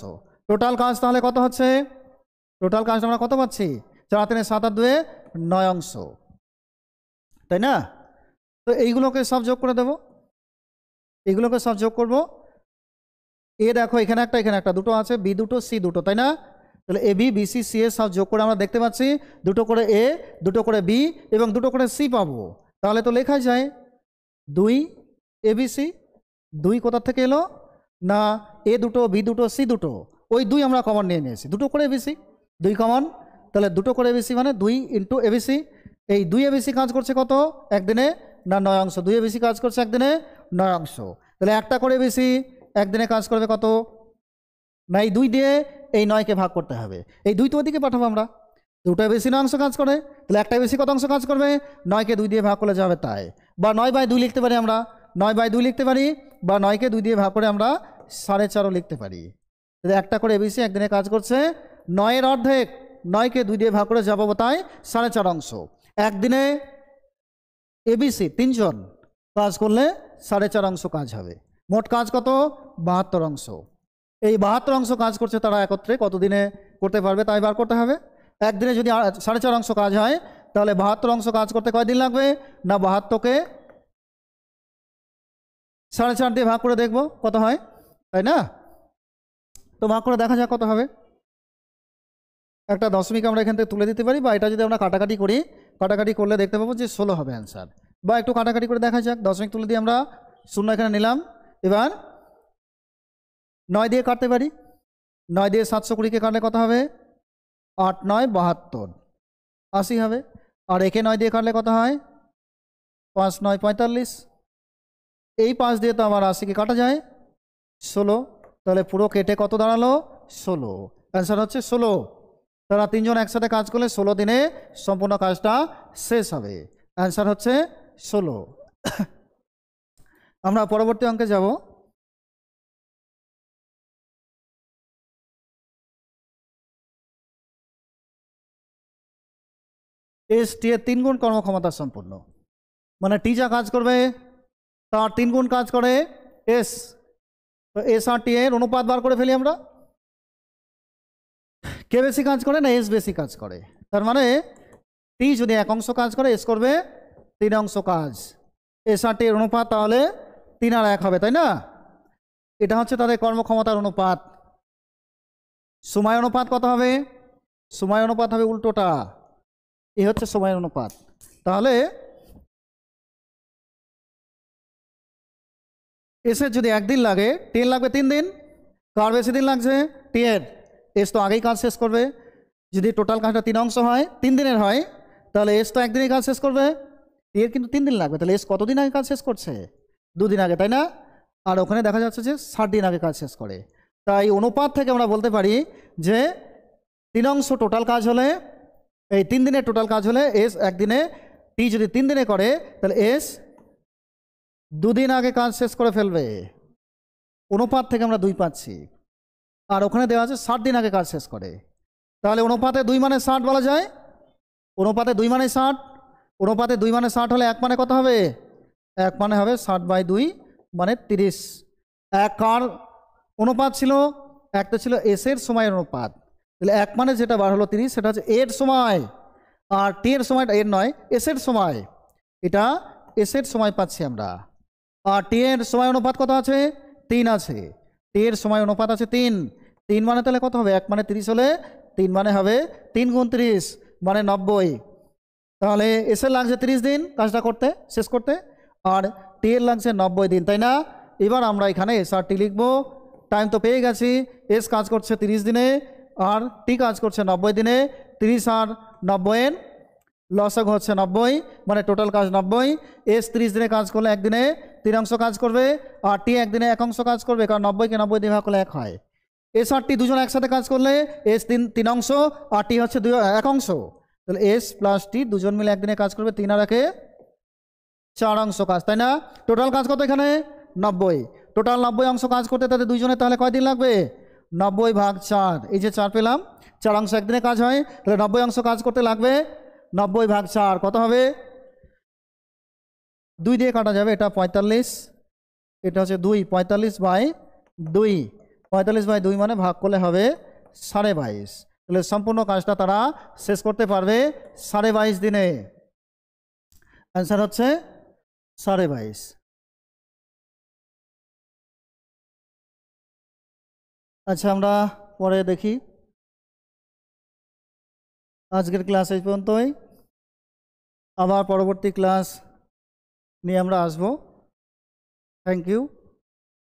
A: টোটাল কাজ তাহলে কত হচ্ছে? টোটাল কাজ আমরা কত পাচ্ছি? 4 3 7 আর 2 9 অংশ, তাই না? তো এইগুলোকে সব যোগ করে দেব, এইগুলোকে সব যোগ করব। এ দেখো এখানে একটা দুটো আছে, বি দুটো সি দুটো, তাই না? তাহলে এ বি বিসি সি এ সব যোগ করে আমরা দেখতে পাচ্ছি 2 করে এ, 2 করে বি এবং 2 করে সি পাবো। তাহলে তো লেখা যায় 2 এবিসি। 2 কোথা থেকে এলো? না এ দুটো, বি দুটো, সি দুটো, ওই 2 আমরা কমন নিয়ে নিয়েছি। 2 করে এবিসি, 2 কমন। তাহলে 2 করে এবিসি মানে 2 ইন্টু এবিসি। এই 2 এবিসি কাজ করছে কত একদিনে? না 9 অংশ। 2 এবিসি কাজ করছে একদিনে 9 অংশ। তাহলে একটা করে এবিসি একদিনে কাজ করবে কত? না এই 2 দিয়ে এই 9কে ভাগ করতে হবে। এই 2 তো ওদিকে পাঠাবো আমরা। 2টা বেশি 9 অংশ কাজ করে, তাহলে একটা বেশি কত অংশ কাজ করবে? 9কে 2 দিয়ে ভাগ করলে যাবে তাই। বা 9/2 লিখতে পারি আমরা, 9/2 লিখতে পারি, বা 9কে 2 দিয়ে ভাগ করে আমরা 4.5 লিখতে পারি। তাহলে একটা করে এবিসি একদিনে কাজ করছে 9-এর অর্ধেক। 9কে 2 দিয়ে ভাগ করে যাবো তাই 4.5 অংশ। একদিনে এবিসি 3 জন কাজ করলে 4.5 অংশ কাজ হবে। মোট কাজ কত? 72 অংশ। এই 72 অংশ কাজ করছে তারা একত্রে কতদিনে করতে পারবে তাই বার করতে হবে। একদিনে যদি 4.5 অংশ কাজ হয় তাহলে 72 অংশ কাজ করতে কয়দিন লাগবে? না 72কে 4.5 দিয়ে ভাগ করে দেখব কত হয়, তাই না? তো ভাগ করে দেখা যাক কত হবে। একটা দশমিক আমরা এখান থেকে তুলে দিতে পারি, বা এটা যদি আমরা কাটাকাটি করি, কাটাকাটি করলে দেখতে পাবো যে 16 হবে অ্যান্সার। বা একটু কাটাকাটি করে দেখা যাক। দশমিক তুলে দিয়ে আমরা 0 এখানে নিলাম। এবার 9 দিয়ে কাটতে পারি। 9 দিয়ে 720কে কাটলে কত হবে? 8 9 72, 80 হবে। আর একে 9 দিয়ে কাটলে কত হয়? 5 9 45। এই 5 দিয়ে তো আবার 80কে কাটা যায় 16। তাহলে পুরো কেটে কত দাঁড়ালো? 16। অ্যান্সার হচ্ছে 16। তারা 3 জন একসাথে কাজ করলে 16 দিনে সম্পূর্ণ কাজটা শেষ হবে। অ্যান্সার হচ্ছে 16। আমরা পরবর্তী অঙ্কে যাব। এস টি এর 3 গুণ কর্মক্ষমতা সম্পূর্ণ, মানে টি যা কাজ করবে তার 3 গুণ কাজ করে এস। তো এস আর টি এর অনুপাত বার করে ফেলি আমরা। কে বেশি কাজ করে? না এস বেশি কাজ করে। তার মানে টি যদি 1 অংশ কাজ করে এস করবে 3 অংশ কাজ। এস আর টি এর অনুপাত তাহলে 3 আর 1 হবে, তাই না? এটা হচ্ছে তাদের কর্মক্ষমতার অনুপাত। সময় অনুপাত কত হবে? সময় অনুপাত হবে উল্টোটা, এ হচ্ছে সময় অনুপাত। তাহলে এসের যদি একদিন লাগে, টেন লাগবে 3 দিন। কার বেশি দিন লাগছে? টেন। এস তো আগেই কাজ শেষ করবে। যদি টোটাল কাজটা 3 অংশ হয়, 3 দিনের হয়, তাহলে এস তো একদিনই কাজ শেষ করবে। এর কিন্তু 3 দিন লাগবে, তাহলে এস কতদিন আগে কাজ শেষ করছে? 2 দিন আগে, তাই না? আর ওখানে দেখা যাচ্ছে যে 60 দিন আগে কাজ শেষ করে। তাই অনুপাত থেকে আমরা বলতে পারি যে 3 অংশ টোটাল কাজ হলে, এই 3 দিনের টোটাল কাজ হলে এস একদিনে, টি যদি 3 দিনে করে তাহলে এস 2 দিন আগে কাজ শেষ করে ফেলবে। অনুপাত থেকে আমরা 2 পাচ্ছি। আর ওখানে দেওয়া আছে 60 দিন আগে কাজ শেষ করে। তাহলে অনুপাতে 2 মানে 60 বলা যায়। অনুপাতে 2 মানে 60, অনুপাতে 2 মানে 60 হলে 1 মানে কত হবে? 1 মানে হবে 60/2 মানে 30। এক কার অনুপাত ছিল? একটা ছিল এসের সময়ের অনুপাত। তাহলে 1 মানে যেটা বার হলো 30, সেটা হচ্ছে এর সময়। আর টি এর সময়টা এর নয়, এসের সময়। এটা এসের সময় পাচ্ছি আমরা। আর টি এর সময় অনুপাত কত আছে? 3 আছে। টি এর সময় অনুপাত আছে 3। 3 মানে তাহলে কত হবে? 1 মানে 30 হলে 3 মানে হবে 3 × 30 মানে 90। তাহলে এসের লাগছে 30 দিন কাজটা করতে, শেষ করতে, আর টি এর লাগছে 90 দিন, তাই না? এবার আমরা এখানে এস আর টি লিখবো। টাইম তো পেয়ে গেছি। এস কাজ করছে 30 দিনে আর টি কাজ করছে 90 দিনে। 30 আর 90 এর লসাগু হচ্ছে 90, মানে টোটাল কাজ 90। এস 30 দিনে কাজ করলে একদিনে 3 অংশ কাজ করবে, আর টি একদিনে 1 অংশ কাজ করবে, কারণ 90কে 90 দিয়ে ভাগ করলে 1 হয়। এস আর টি দুজন একসাথে কাজ করলে এস 3 অংশ আর টি হচ্ছে 1 অংশ। তাহলে এস প্লাস টি দুজন মিলে একদিনে কাজ করবে, 3 আর 1 4 অংশ কাজ, তাই না? টোটাল কাজ কত এখানে? 90। টোটাল 90 অংশ কাজ করতে তাদের দুইজনে তাহলে কয়দিন লাগবে? 90/4। এই যে 4 পেলাম, 4 অংশ একদিনে কাজ হয়, তাহলে 90 অংশ কাজ করতে লাগবে 90/4। কত হবে? 2 দিয়ে কাটা যাবে, এটা 45, এটা হচ্ছে 2। 45/2, 45/2 মানে ভাগ করলে হবে 22.5। তাহলে সম্পূর্ণ কাজটা তারা শেষ করতে পারবে 22.5 দিনে। অ্যান্সার হচ্ছে 22.5। আচ্ছা, আমরা পরে দেখি। আজকের ক্লাস এই পর্যন্তই। আবার পরবর্তী ক্লাস নিয়ে আমরা আসবো। Thank you.